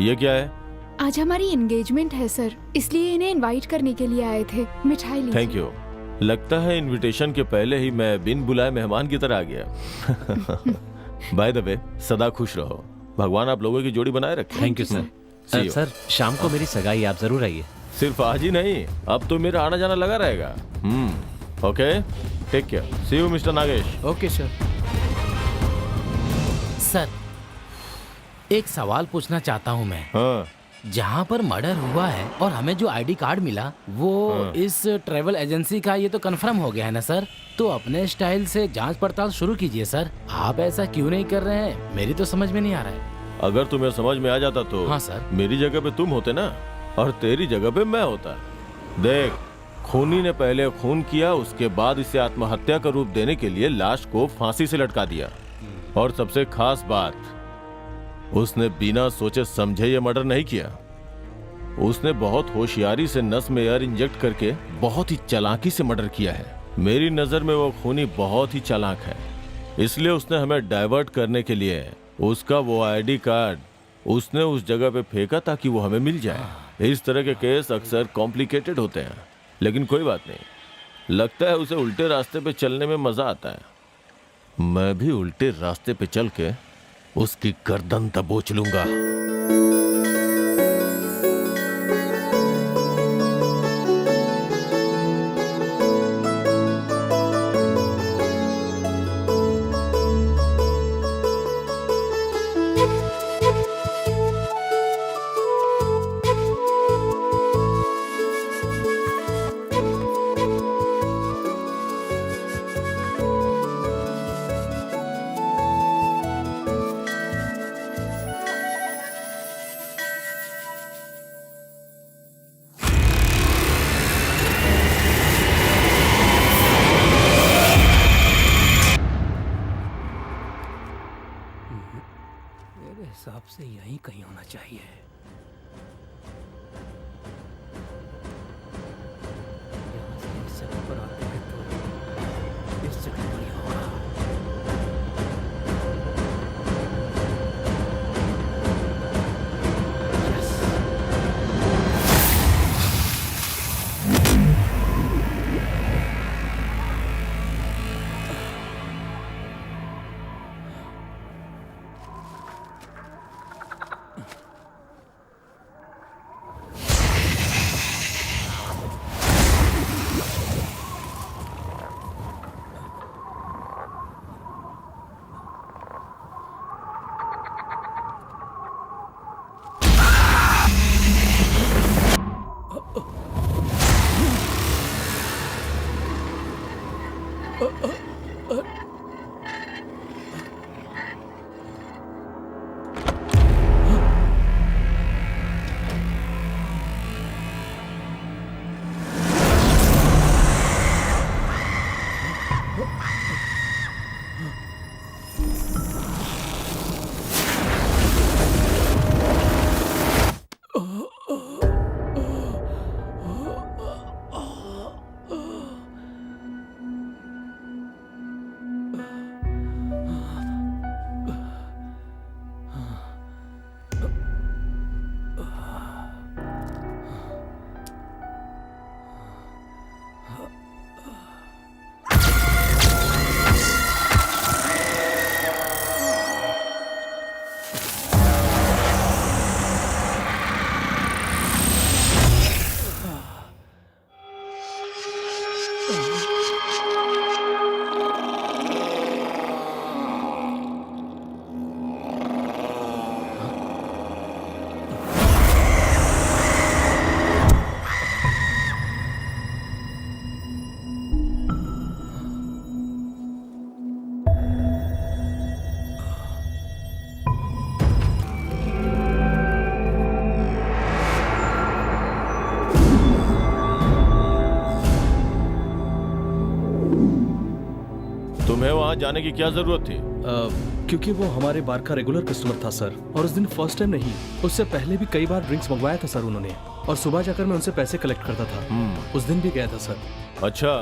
ये क्या है? आज हमारी एंगेजमेंट है सर, इसलिए इन्हें इनवाइट करने के लिए आए थे। मिठाई लीजिए। Thank you. लगता है इनविटेशन के पहले ही मैं बिन बुलाए मेहमान की तरह आ गया। बाय द वे, सदा खुश रहो। भगवान आप लोगों की जोड़ी बनाए रखे। Thank you sir. सर शाम को मेरी सगाई, आप जरूर आइए। सिर्फ आज ही नहीं, अब तो मेरा आना जाना लगा रहेगा। Okay, take care. See you mister Nagesh. Okay sir. Sir एक सवाल पूछना चाहता हूँ मैं। हाँ। जहाँ पर मर्डर हुआ है और हमें जो आईडी कार्ड मिला वो इस ट्रैवल एजेंसी का, ये तो कंफर्म हो गया है ना सर? तो अपने स्टाइल से जांच पड़ताल शुरू कीजिए सर। आप ऐसा क्यों नहीं कर रहे हैं? मेरी तो समझ में नहीं आ रहा है। अगर तुम्हें समझ में आ जाता तो हाँ सर। मेरी जगह पे तुम होते ना, और तेरी जगह पे मैं होता। देख, खूनी ने पहले खून किया, उसके बाद इसे आत्महत्या का रूप देने के लिए लाश को फांसी से लटका दिया। और सबसे खास बात, उसने बिना सोचे समझे ये मर्डर नहीं किया। उसने बहुत होशियारी से नस में एयर इंजेक्ट करके बहुत ही चालाकी से मर्डर किया है। मेरी नजर में वो खूनी बहुत ही चालाक है, इसलिए उसने हमें डाइवर्ट करने के लिए उसका वो आईडी कार्ड उसने उस जगह पे फेंका ताकि वो हमें मिल जाए। इस तरह के केस अक्सर कॉम्प्लिकेटेड होते हैं, लेकिन कोई बात नहीं। लगता है उसे उल्टे रास्ते पे चलने में मजा आता है। मैं भी उल्टे रास्ते पे चल के उसकी गर्दन दबोच लूंगा। हिसाब से यहीं कहीं होना चाहिए। यहाँ से इस जगह पर आते हैं तो इस जगह पर ही होगा। वहां जाने की क्या जरूरत थी? क्योंकि वो हमारे बार का रेगुलर कस्टमर था सर, और उस दिन फर्स्ट टाइम नहीं, उससे पहले भी कई बार ड्रिंक्स मंगवाया था सर उन्होंने, और सुबह जाकर मैं उनसे पैसे कलेक्ट करता था। उस दिन भी गया था सर। अच्छा,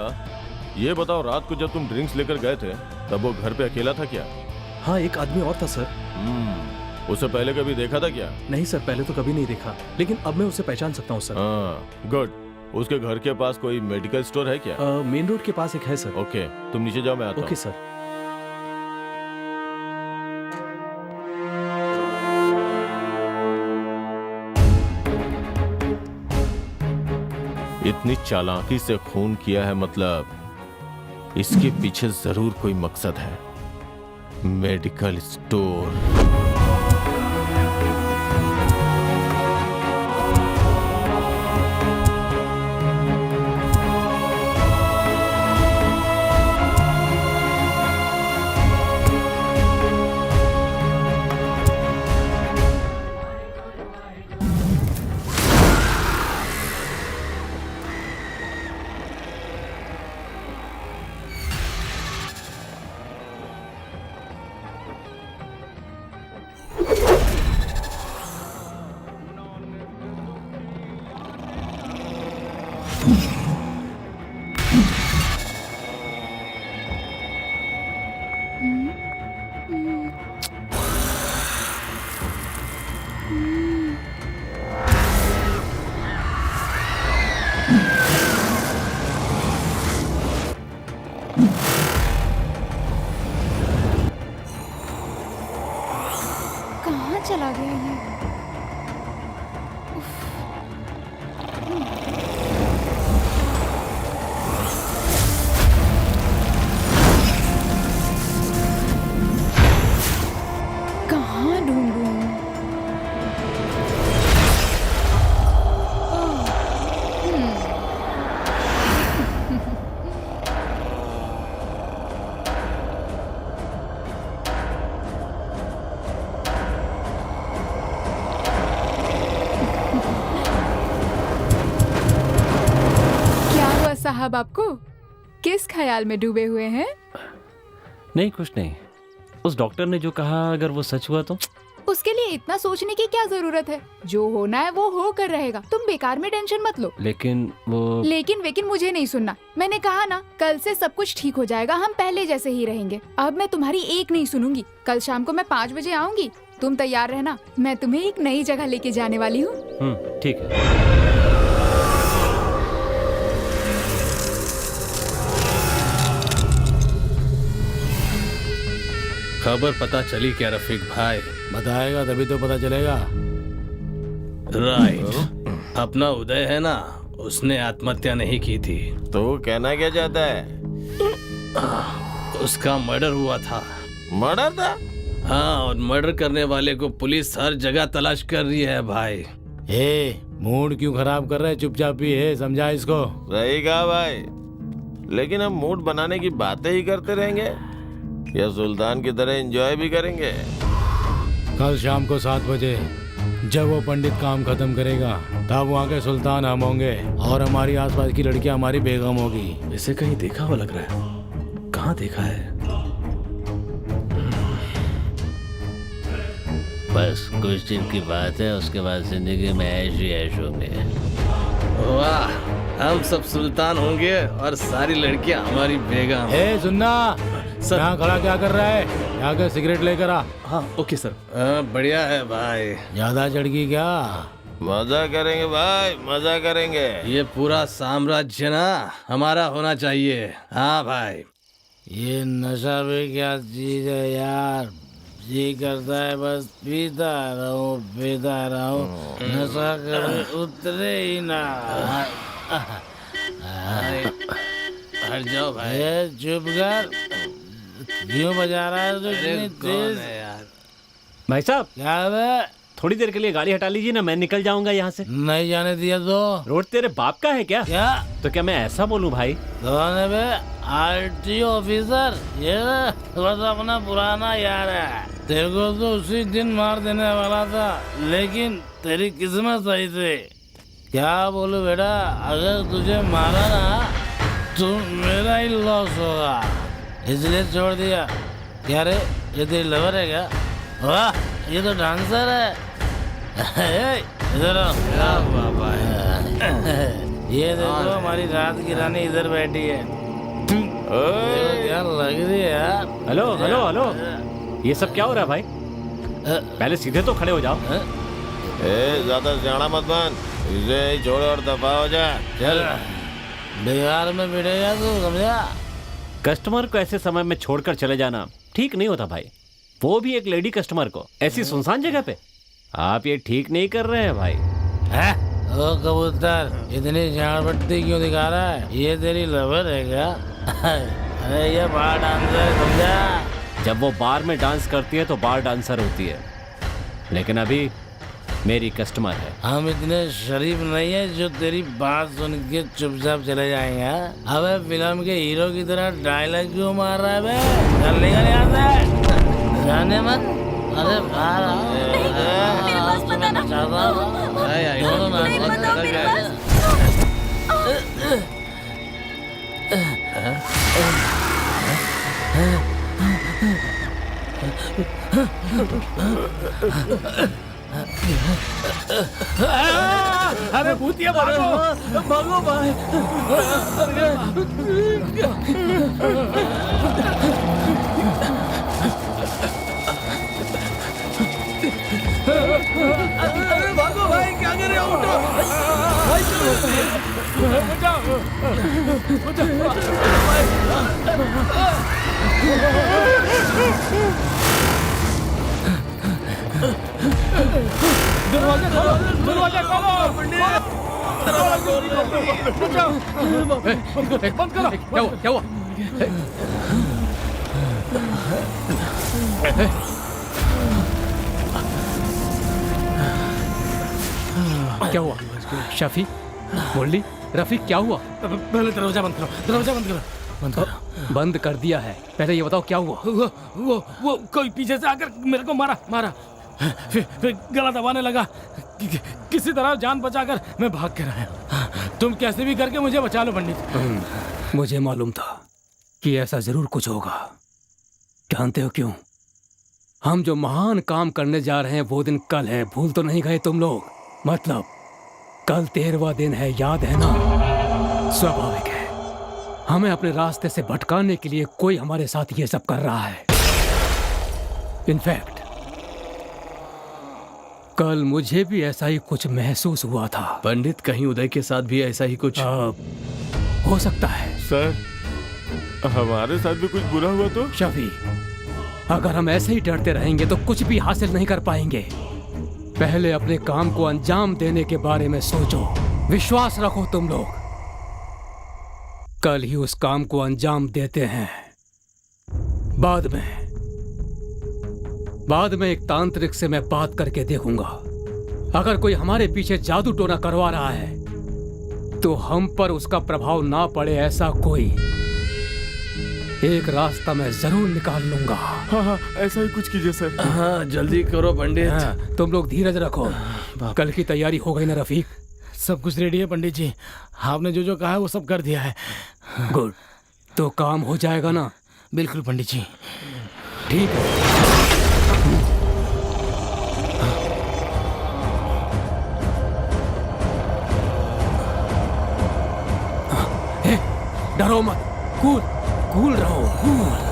ये बताओ, रात को जब तुम ड्रिंक्स लेकर गए थे तब वो घर पे अकेला था क्या? हाँ, एक आदमी और था सर। उसे पहले कभी देखा था क्या? नहीं सर, पहले तो कभी नहीं देखा, लेकिन अब मैं उसे पहचान सकता हूँ सर। हाँ, गुड। उसके घर के पास कोई मेडिकल स्टोर है क्या? मेन रोड के पास एक है सर। ओके, तुम नीचे जाओ, मैं आता हूँ। Okay sir. इतनी चालाकी से खून किया है, मतलब इसके पीछे जरूर कोई मकसद है। Medical store. कहाँ चला गया ये? कहाँ ढूंढूं? साहब, आपको किस ख्याल में डूबे हुए हैं? नहीं, कुछ नहीं। उस डॉक्टर ने जो कहा, अगर वो सच हुआ तो? उसके लिए इतना सोचने की क्या जरूरत है? जो होना है वो हो कर रहेगा। तुम बेकार में टेंशन मत लो। लेकिन वो... लेकिन मुझे नहीं सुनना। मैंने कहा ना, कल से सब कुछ ठीक हो जाएगा। हम पहले जैसे ही रहेंगे। अब मैं तुम्हारी एक नहीं सुनूंगी। कल शाम को मैं 5 बजे आऊंगी। तुम तैयार रहना। मैं तुम्हें एक नई जगह लेके जाने वाली हूँ। ठीक है। खबर पता चली क्या रफीक भाई? बताएगा तभी तो पता चलेगा। राइट। अपना उदय है ना, उसने आत्महत्या नहीं की थी। तो कहना क्या चाहता है? उसका मर्डर हुआ था। मर्डर था? हाँ, और मर्डर करने वाले को पुलिस हर जगह तलाश कर रही है भाई। मूड क्यों खराब कर रहे? चुपचाप ही है, समझा इसको। सही कहा भाई, लेकिन हम मूड बनाने की बातें ही करते रहेंगे या सुल्तान की तरह एंजॉय भी करेंगे? कल शाम को 7 बजे जब वो पंडित काम खत्म करेगा, तब वहाँ के सुल्तान हम होंगे और हमारी आसपास की लड़कियां हमारी बेगम होगी। इसे कहीं देखा हुआ लग रहा है। कहाँ देखा है? बस कुछ दिन की बात है, उसके बाद जिंदगी में ऐश ही ऐश होंगे। वाह, हम सब सुल्तान होंगे और सारी लड़कियां हमारी बेगम। सुनना सर, यहाँ खड़ा क्या कर रहा है? यहाँ के सिगरेट लेकर आ। हाँ ओके सर। बढ़िया है भाई। ज्यादा चढ़गी क्या? मजा करेंगे भाई, मजा करेंगे। ये पूरा साम्राज्य ना हमारा होना चाहिए। हाँ भाई। ये नशा भी क्या चीज है यार? जी करता है बस पीता रहूं। नशा कभी उतरे ही ना। हट जाओ भाई। चुप कर। क्यों बजा रहा है तो इतनी तेज? भाई साहब, क्या है? थोड़ी देर के लिए गाड़ी हटा लीजिए ना, मैं निकल जाऊंगा यहाँ से। नहीं जाने दिया तो? रोड तेरे बाप का है क्या? तो क्या मैं ऐसा बोलूं भाई? आरटीओ ऑफिसर, ये बस अपना पुराना यार है। तेरे को तो उसी दिन मार देने वाला था, लेकिन तेरी किस्मत सही थी। क्या बोलूं बेटा, अगर तुझे मारा ना तो मेरा ही लॉस होगा। इसलिए छोड़ दिया। क्या रे, ये तेरी लवर है क्या? वाह, ये तो डांसर है। इधर आओ। क्या बाबा है। ये देखो हमारी रात की रानी इधर बैठी है। क्या लग रही है यार। हेलो हेलो हेलो, ये सब क्या हो रहा है भाई? पहले सीधे तो खड़े हो जाओ। ज्यादा जाना मत बन, इसे छोड़ और दफा हो जा। चल, बिहार में मिलेगा तू, समझा? कस्टमर को ऐसे समय में छोड़कर चले जाना ठीक नहीं होता भाई, वो भी एक लेडी कस्टमर को ऐसी सुनसान जगह पे। आप ये ठीक नहीं कर रहे हैं भाई। है? ओ कबूतर, इतनी झाड़पट्टी क्यों दिखा रहा है? ये तेरी लवर है क्या? अरे ये बार डांसर है, समझा? जब वो बार में डांस करती है तो बार डांसर होती है, लेकिन अभी मेरी कस्टमर है। हम इतने शरीफ नहीं है जो तेरी बात सुन के चुपचाप चले जाएंगे। अबे फिल्म के हीरो की तरह डायलॉग क्यों मार रहा है बे? चल निकल यहाँ से, जाने मत। अरे बाहर आओ। मेरे पास पता ना। नहीं पता मेरे पास। अरे भूतिया, भागो भागो भाई। अरे भागो भाई, क्या कर रहे हो? उठो भाई, चलो बचाओ दरवाजा खोलो, दरवाजा खोलो, बचाओ। बंद करो। क्या हुआ, क्या हुआ? क्या हुआ? शफी, मुरली, रफीक, क्या हुआ? पहले दरवाजा बंद करो, दरवाजा बंद करो। बंद करो। बंद कर दिया है, पहले ये बताओ क्या हुआ? वो कोई पीछे से आकर मेरे को मारा। फिर गला दबाने लगा। किसी तरह जान बचाकर मैं भाग कर आया। तुम कैसे भी करके मुझे बचा लो पंडित। मुझे मालूम था कि ऐसा जरूर कुछ होगा। जानते हो क्यों? हम जो महान काम करने जा रहे हैं वो दिन कल है, भूल तो नहीं गए तुम लोग? मतलब कल 13वां दिन है, याद है ना? स्वाभाविक है, हमें अपने रास्ते से भटकाने के लिए कोई हमारे साथ ये सब कर रहा है। इनफैक्ट कल मुझे भी ऐसा ही कुछ महसूस हुआ था। पंडित, कहीं उदय के साथ भी ऐसा ही कुछ हो सकता है? सर, हमारे साथ भी कुछ बुरा हुआ तो? शफी, अगर हम ऐसे ही डरते रहेंगे तो कुछ भी हासिल नहीं कर पाएंगे। पहले अपने काम को अंजाम देने के बारे में सोचो। विश्वास रखो तुम लोग, कल ही उस काम को अंजाम देते हैं। बाद में एक तांत्रिक से मैं बात करके देखूंगा। अगर कोई हमारे पीछे जादू टोना करवा रहा है तो हम पर उसका प्रभाव ना पड़े, ऐसा कोई एक रास्ता मैं जरूर निकाल लूंगा। हाँ, ऐसा ही कुछ कीजिए सर। हाँ, जल्दी करो पंडित। हाँ, तुम लोग धीरज रखो। कल की तैयारी हो गई ना रफीक? सब कुछ रेडी है पंडित जी, आपने जो जो कहा है वो सब कर दिया है। गुड, तो काम हो जाएगा ना? बिल्कुल पंडित जी। ठीक है। डरो मत, कूल रहो, कूल।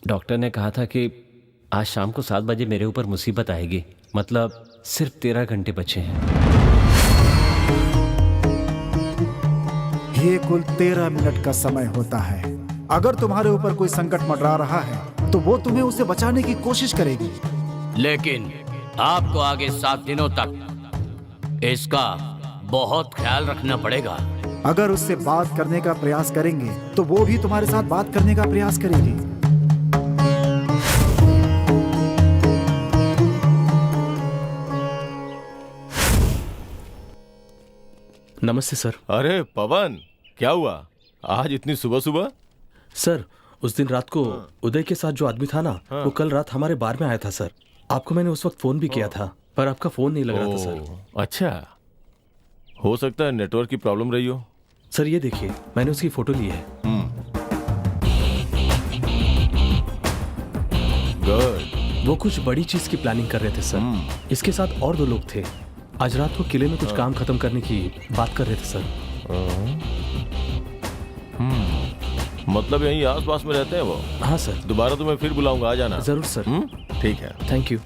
डॉक्टर ने कहा था कि आज शाम को 7 बजे मेरे ऊपर मुसीबत आएगी। मतलब सिर्फ 13 घंटे बचे हैं। ये कुल 13 मिनट का समय होता है। अगर तुम्हारे ऊपर कोई संकट मंडरा रहा है तो वो तुम्हें उसे बचाने की कोशिश करेगी, लेकिन आपको आगे 7 दिनों तक इसका बहुत ख्याल रखना पड़ेगा। अगर उससे बात करने का प्रयास करेंगे तो वो भी तुम्हारे साथ बात करने का प्रयास करेगी। नमस्ते सर। अरे पवन, क्या हुआ आज इतनी सुबह सुबह? सर उस दिन रात को उदय के साथ जो आदमी था ना, वो कल रात हमारे बार में आया था सर। आपको मैंने उस वक्त फोन भी किया था, पर आपका फोन नहीं लग रहा था सर। अच्छा, हो सकता है नेटवर्क की प्रॉब्लम रही हो। सर ये देखिए, मैंने उसकी फोटो ली है। गुड। वो कुछ बड़ी चीज की प्लानिंग कर रहे थे सर। इसके साथ और 2 लोग थे। आज रात को किले में कुछ काम खत्म करने की बात कर रहे थे सर। मतलब यहीं आसपास में रहते हैं वो? हाँ सर। दोबारा तो मैं फिर बुलाऊंगा, आ जाना। जरूर सर। ठीक है, थैंक यू।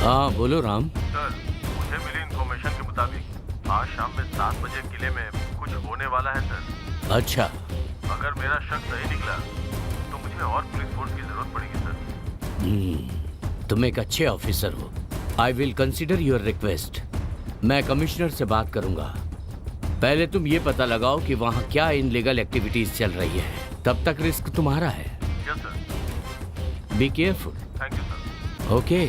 हाँ बोलो राम। सर, मुझे मिली इंफॉर्मेशन के मुताबिक आज शाम में 7 बजे किले में कुछ होने वाला है सर। अच्छा, अगर मेरा शक सही निकला तो मुझे और पुलिस फोर्स की जरूरत पड़ेगी सर। तुम एक अच्छे ऑफिसर हो। I will consider your request. मैं कमिश्नर से बात करूंगा। पहले तुम ये पता लगाओ कि वहाँ क्या इनलीगल एक्टिविटीज चल रही है, तब तक रिस्क तुम्हारा है। Yes sir. Be careful. Thank you sir. Okay.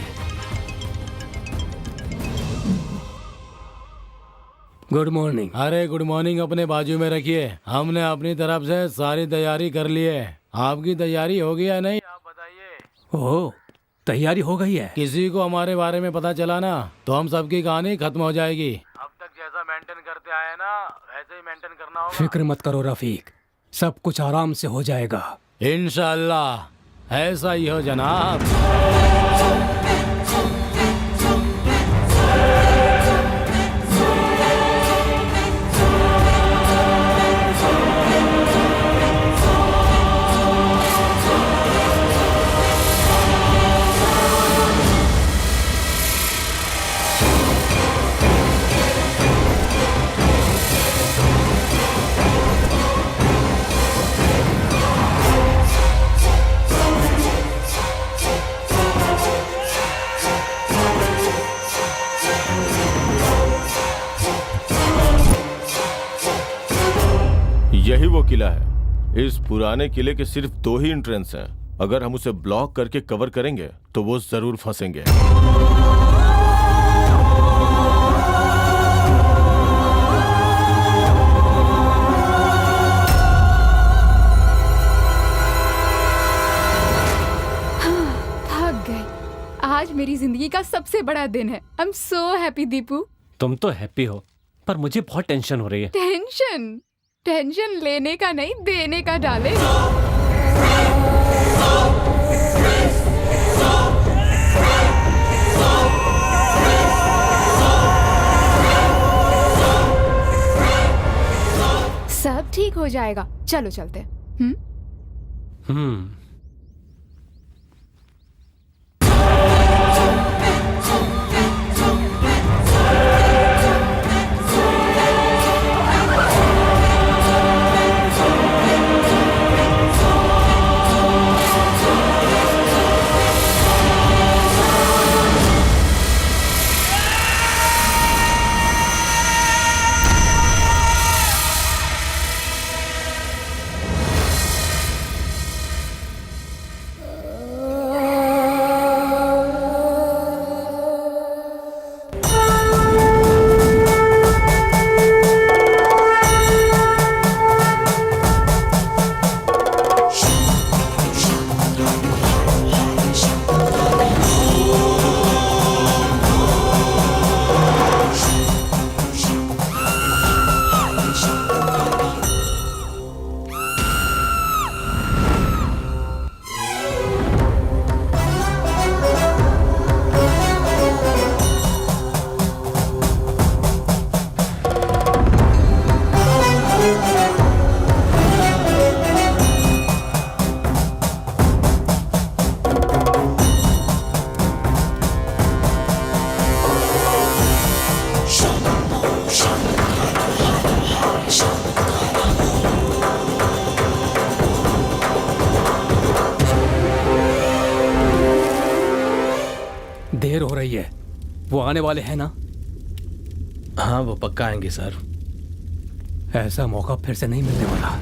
Good morning. अरे गुड मॉर्निंग अपने बाजू में रखिए। हमने अपनी तरफ से सारी तैयारी कर ली है। आपकी तैयारी हो गई है नहीं? आप बताइए। ओह, तैयारी हो गई है। किसी को हमारे बारे में पता चला ना तो हम सबकी कहानी खत्म हो जाएगी। अब तक जैसा मेंटेन करते आए ना वैसे ही मेंटेन करना होगा। फिक्र मत करो रफीक, सब कुछ आराम से हो जाएगा। इंशाअल्लाह ऐसा ही हो जनाब। यही वो किला है। इस पुराने किले के सिर्फ 2 ही एंट्रेंस हैं। अगर हम उसे ब्लॉक करके कवर करेंगे तो वो जरूर फंसेंगे। थक गई। आज मेरी जिंदगी का सबसे बड़ा दिन है। I am so happy Deepu. तुम तो हैप्पी हो, पर मुझे बहुत टेंशन हो रही है। टेंशन? टेंशन लेने का नहीं, देने का डाले। सब ठीक हो जाएगा। चलो चलते हैं। चाहिए। वो आने वाले हैं ना? हाँ वो पक्का आएंगे सर। ऐसा मौका फिर से नहीं मिलने वाला।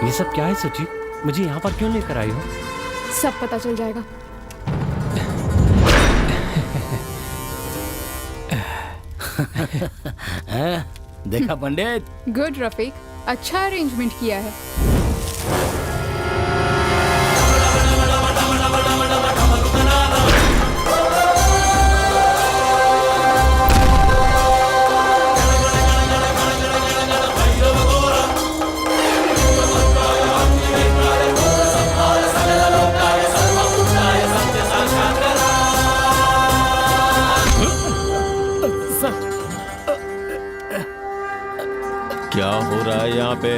ये सब क्या है सची? मुझे यहाँ पर क्यों लेकर आई हो? सब पता चल जाएगा। देखा पंडित? गुड रफीक, अच्छा अरेंजमेंट किया है। क्या हो रहा है यहाँ पे?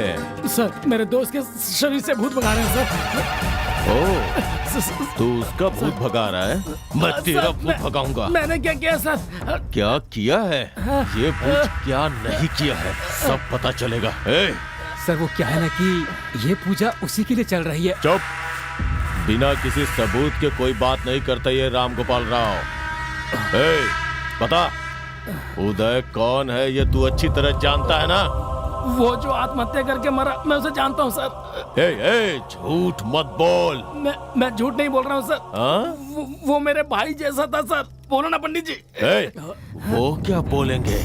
सर मेरे दोस्त के शरीर से भूत भगा रहे हैं सर। ओ, तू उसका भूत भगा रहा है? मैं तेरा भूत भगाऊंगा। मैंने क्या किया सर? क्या किया है? ये भूत क्या नहीं किया है सब पता चलेगा। सर वो क्या है ना कि ये पूजा उसी के लिए चल रही है। चुप! बिना किसी सबूत के कोई बात नहीं करता ये राम गोपाल राव। पता उदय कौन है ये तू अच्छी तरह जानता है ना? वो जो आत्महत्या करके मरा, मैं उसे जानता हूँ सर। झूठ मत बोल। मैं झूठ नहीं बोल रहा हूँ सर। वो मेरे भाई जैसा था सर। बोलो ना पंडित जी। वो क्या बोलेंगे?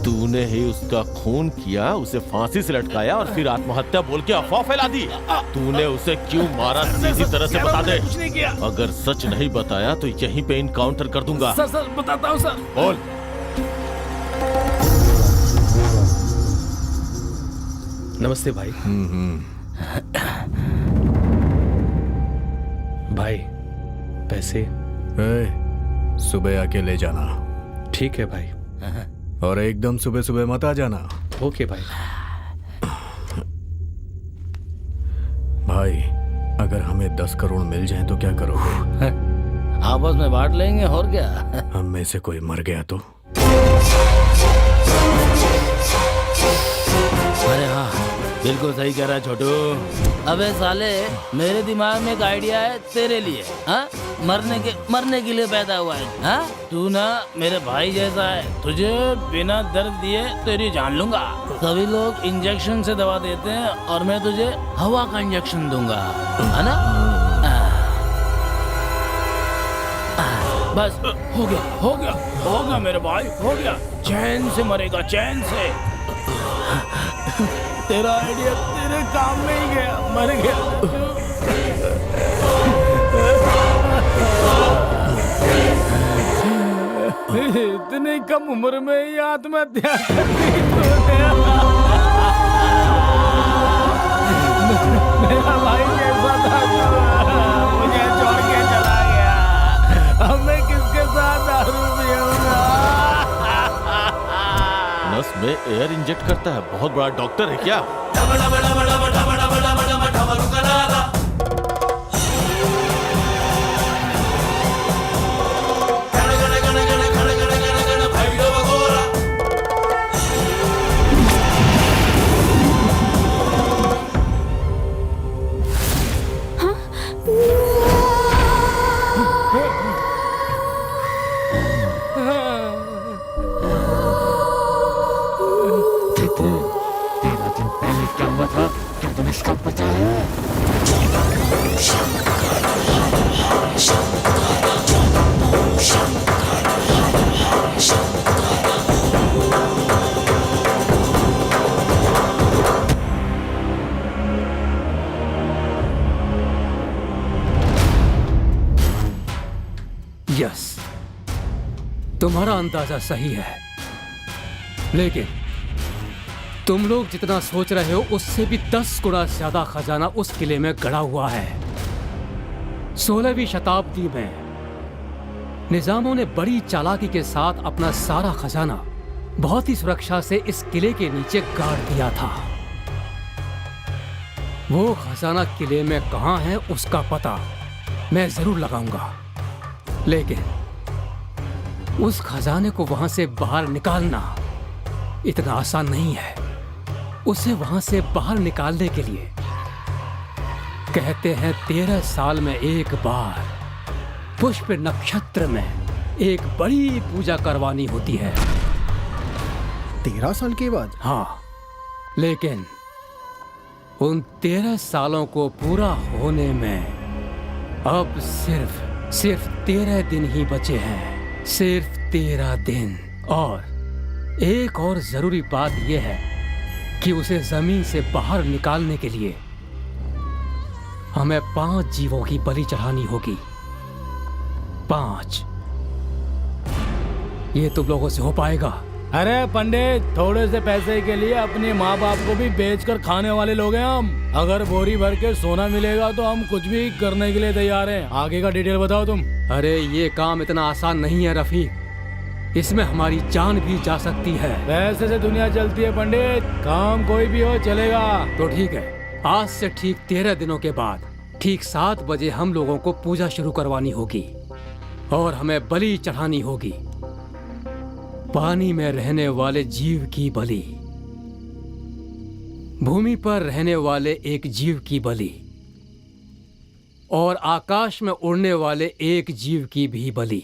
तूने ही उसका खून किया, उसे फांसी से लटकाया और फिर आत्महत्या बोल के अफवाह फैला दी। तूने उसे क्यों मारा सीधी तरह से बता दे। कुछ नहीं किया। अगर सच नहीं बताया तो यहीं पे इनकाउंटर कर दूंगा। सर बताता हूँ सर। बोल। नमस्ते भाई। भाई पैसे सुबह आके ले जाना। ठीक है भाई। और एकदम सुबह सुबह मत आ जाना। ओके भाई। भाई अगर हमें 10 करोड़ मिल जाए तो क्या करोगे? आपस में बांट लेंगे और क्या। हम में से कोई मर गया तो? अरे हाँ बिल्कुल सही कह रहा है छोटू। अबे साले मेरे दिमाग में एक आइडिया है तेरे लिए। हाँ मरने के लिए पैदा हुआ है। हाँ तू ना मेरे भाई जैसा है, तुझे बिना दर्द दिए तेरी जान लूंगा। सभी लोग इंजेक्शन से दवा देते हैं और मैं तुझे हवा का इंजेक्शन दूंगा, है ना? बस हो गया मेरे भाई, हो गया। चैन से मरेगा, चैन से। तेरा आइडिया तेरे काम में ही गया, मर गया। इतनी कम उम्र में ही आत्महत्या कर दी तूने। मेरा भाई कैसा था, मुझे छोड़ के चला गया। अब मैं किसके साथ दारू पीऊंगा? नस में एयर इंजेक्ट करता है, बहुत बड़ा डॉक्टर है क्या? यस, तुम्हारा अंदाजा सही है, लेकिन तुम लोग जितना सोच रहे हो उससे भी 10 गुना ज्यादा खजाना उस किले में गड़ा हुआ है। 16वीं शताब्दी में निजामों ने बड़ी चालाकी के साथ अपना सारा खजाना बहुत ही सुरक्षा से इस किले के नीचे गाड़ दिया था। वो खजाना किले में कहाँ है उसका पता मैं जरूर लगाऊंगा, लेकिन उस खजाने को वहां से बाहर निकालना इतना आसान नहीं है। उसे वहां से बाहर निकालने के लिए कहते हैं 13 साल में एक बार पुष्प नक्षत्र में एक बड़ी पूजा करवानी होती है। 13 साल के बाद? हाँ, लेकिन उन 13 सालों को पूरा होने में अब सिर्फ 13 दिन ही बचे हैं। सिर्फ 13 दिन। और एक और जरूरी बात यह है कि उसे जमीन से बाहर निकालने के लिए हमें 5 जीवों की बलि चढ़ानी होगी। 5। ये तुम लोगों से हो पाएगा? अरे पंडित, थोड़े से पैसे के लिए अपने माँ बाप को भी बेचकर खाने वाले लोग हैं हम। अगर बोरी भर के सोना मिलेगा तो हम कुछ भी करने के लिए तैयार हैं। आगे का डिटेल बताओ तुम। अरे ये काम इतना आसान नहीं है रफीक, इसमें हमारी जान भी जा सकती है। पैसे से दुनिया चलती है पंडित, काम कोई भी हो चलेगा। तो ठीक है, आज से ठीक 13 दिनों के बाद ठीक 7 बजे हम लोगों को पूजा शुरू करवानी होगी और हमें बलि चढ़ानी होगी। पानी में रहने वाले जीव की बलि, भूमि पर रहने वाले एक जीव की बलि और आकाश में उड़ने वाले एक जीव की भी बलि।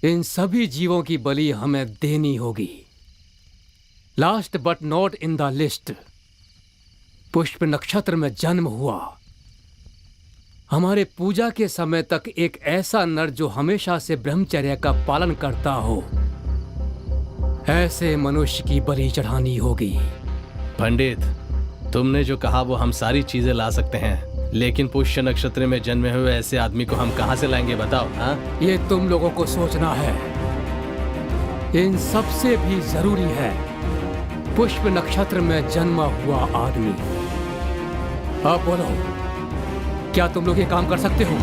इन सभी जीवों की बलि हमें देनी होगी। Last but not in the list, पुष्प नक्षत्र में जन्म हुआ। हमारे पूजा के समय तक एक ऐसा नर जो हमेशा से ब्रह्मचर्य का पालन करता हो, ऐसे मनुष्य की बलि चढ़ानी होगी। पंडित, तुमने जो कहा वो हम सारी चीजें ला सकते हैं, लेकिन पुष्य नक्षत्र में जन्मे हुए ऐसे आदमी को हम कहां से लाएंगे बताओ? हाँ, ये तुम लोगों को सोचना है। इन सबसे भी जरूरी है पुष्प नक्षत्र में जन्मा हुआ आदमी। अब बोलो, क्या तुम लोग ये काम कर सकते हो?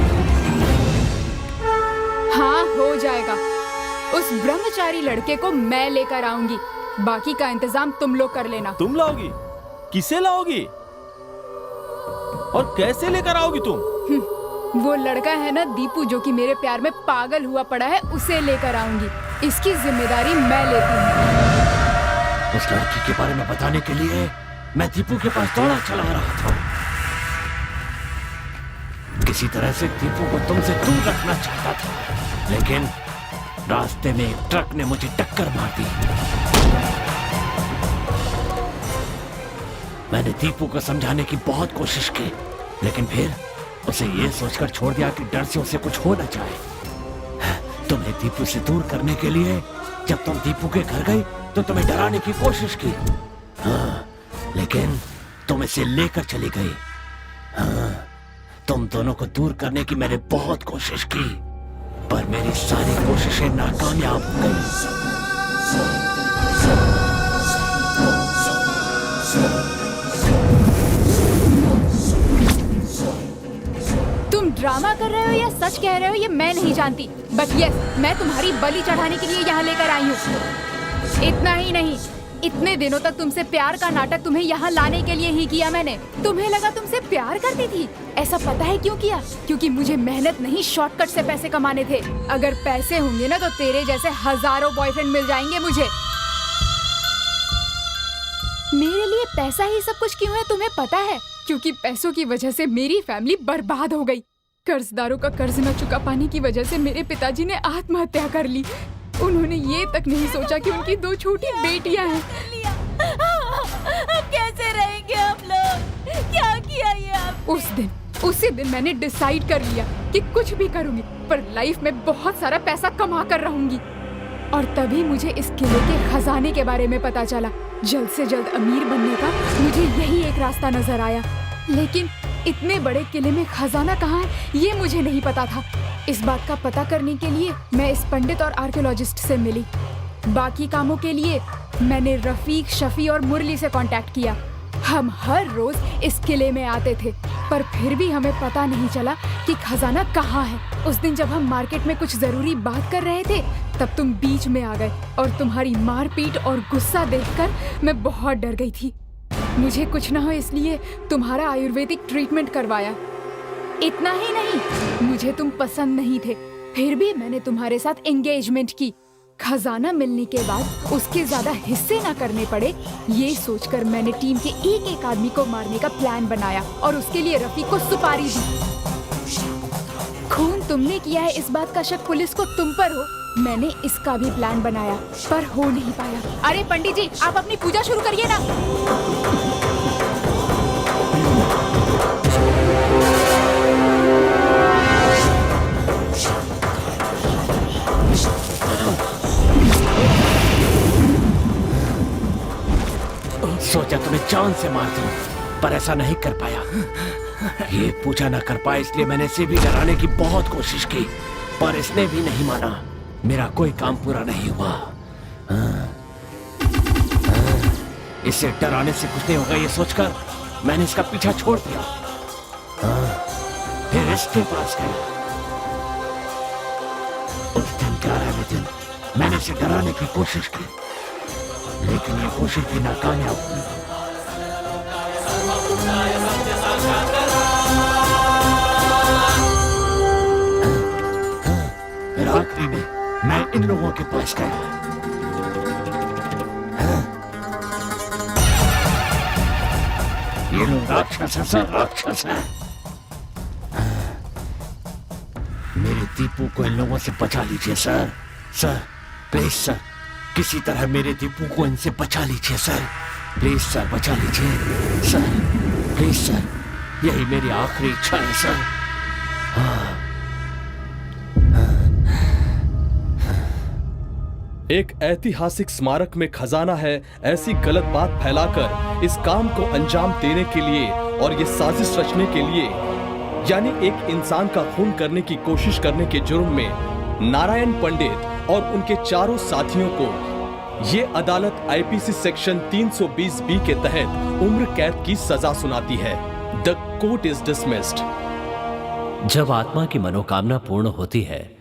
हाँ, हो जाएगा। उस ब्रह्मचारी लड़के को मैं लेकर आऊंगी, बाकी का इंतजाम तुम लोग कर लेना। तुम लाओगी? किसे लाओगी और कैसे लेकर आओगी तुम? वो लड़का है ना दीपू, जो कि मेरे प्यार में पागल हुआ पड़ा है, उसे लेकर आऊंगी। इसकी जिम्मेदारी मैं लेती हूँ। उस लड़की के बारे में बताने के लिए मैं दीपू के पास दौड़ा चला रहा था। किसी तरह से दीपू को तुमसे दूर रखना चाहता था, लेकिन रास्ते में एक ट्रक ने मुझे टक्कर मार दी। मैंने दीपू को समझाने की बहुत कोशिश की, लेकिन फिर उसे ये सोचकर छोड़ दिया कि डर से उसे कुछ हो न जाए। तुमने दीपू से दूर करने के लिए जब तुम दीपू के घर गई तो तुम्हें डराने की कोशिश की। हाँ, लेकिन तुम इसे लेकर चली गई। हाँ, तुम दोनों को दूर करने की मैंने बहुत कोशिश की, पर मेरी सारी कोशिशें नाकामयाब हो गई। तुम ड्रामा कर रहे हो या सच कह रहे हो ये मैं नहीं जानती, बट यस, मैं तुम्हारी बलि चढ़ाने के लिए यहाँ लेकर आई हूँ। इतना ही नहीं, इतने दिनों तक तुमसे प्यार का नाटक तुम्हें यहाँ लाने के लिए ही किया मैंने। तुम्हें लगा तुमसे प्यार करती थी। ऐसा पता है क्यों किया? क्योंकि मुझे मेहनत नहीं, शॉर्टकट से पैसे कमाने थे। अगर पैसे होंगे ना तो तेरे जैसे हजारों बॉयफ्रेंड मिल जाएंगे मुझे। मेरे लिए पैसा ही सब कुछ क्यों है तुम्हें पता है? क्योंकि पैसों की वजह से मेरी फैमिली बर्बाद हो गई। कर्जदारों का कर्ज न चुका पाने की वजह से मेरे पिताजी ने आत्महत्या कर ली। उन्होंने ये तक नहीं सोचा कि उनकी 2 छोटी बेटियां हैं। अब कैसे रहेंगे हम लोग? क्या किया ये आपने? उसी दिन मैंने डिसाइड कर लिया कि कुछ भी करूंगी, पर लाइफ में बहुत सारा पैसा कमा कर रहूंगी। और तभी मुझे इस किले के खजाने के बारे में पता चला। जल्द से जल्द अमीर बनने का मुझे यही एक रास्ता नजर आया, लेकिन इतने बड़े किले में खजाना कहाँ है ये मुझे नहीं पता था। इस बात का पता करने के लिए मैं इस पंडित और आर्कियोलॉजिस्ट से मिली। बाकी कामों के लिए मैंने रफीक, शफी और मुरली से कांटेक्ट किया। हम हर रोज इस किले में आते थे, पर फिर भी हमें पता नहीं चला कि खजाना कहाँ है। उस दिन जब हम मार्केट में कुछ जरूरी बात कर रहे थे, तब तुम बीच में आ गए और तुम्हारी मारपीट और गुस्सा देखकर मैं बहुत डर गई थी। मुझे कुछ ना हो इसलिए तुम्हारा आयुर्वेदिक ट्रीटमेंट करवाया। इतना ही नहीं, मुझे तुम पसंद नहीं थे, फिर भी मैंने तुम्हारे साथ एंगेजमेंट की। खजाना मिलने के बाद उसके ज्यादा हिस्से ना करने पड़े, ये सोचकर मैंने टीम के एक एक आदमी को मारने का प्लान बनाया और उसके लिए रफीक को सुपारी दी। खून तुमने किया है इस बात का शक पुलिस को तुम पर हो। मैंने इसका भी प्लान बनाया पर हो नहीं पाया। अरे पंडित जी, आप अपनी पूजा शुरू करिए ना। सोचा तुम्हें जान से मार दूं, पर ऐसा नहीं कर पाया। ये पूजा न कर पाया, इसलिए मैंने इसे भी डराने की बहुत कोशिश की, पर इसने भी नहीं माना। मेरा कोई काम पूरा नहीं हुआ। इसे डराने से कुछ नहीं होगा, ये सोचकर मैंने इसका पीछा छोड़ दिया। फिर इसके पास गया। उस दिन 11वें दिन मैंने इसे डराने की कोशिश की, लेकिन ये कोशिश भी नाकामयाब हुई। फिर आखिरी में मैं इन लोगों के पास गया। ये लोग राक्षस है सर, राक्षस है। मेरे दीपू को इन लोगों से बचा लीजिए सर। सर प्लीज सर, किसी तरह मेरे दीपू को इनसे बचा लीजिए सर। प्लीज सर, बचा लीजिए सर, प्लीज सर, यही मेरी आखिरी इच्छा है सर। एक ऐतिहासिक स्मारक में खजाना है, ऐसी गलत बात फैलाकर इस काम को अंजाम देने के लिए और ये साजिश रचने के लिए, यानी एक इंसान का खून करने की कोशिश करने के जुर्म में नारायण पंडित और उनके चारों साथियों को ये अदालत आईपीसी सेक्शन 320 बी के तहत उम्र कैद की सजा सुनाती है। The court is dismissed. जब आत्मा की मनोकामना पूर्ण होती है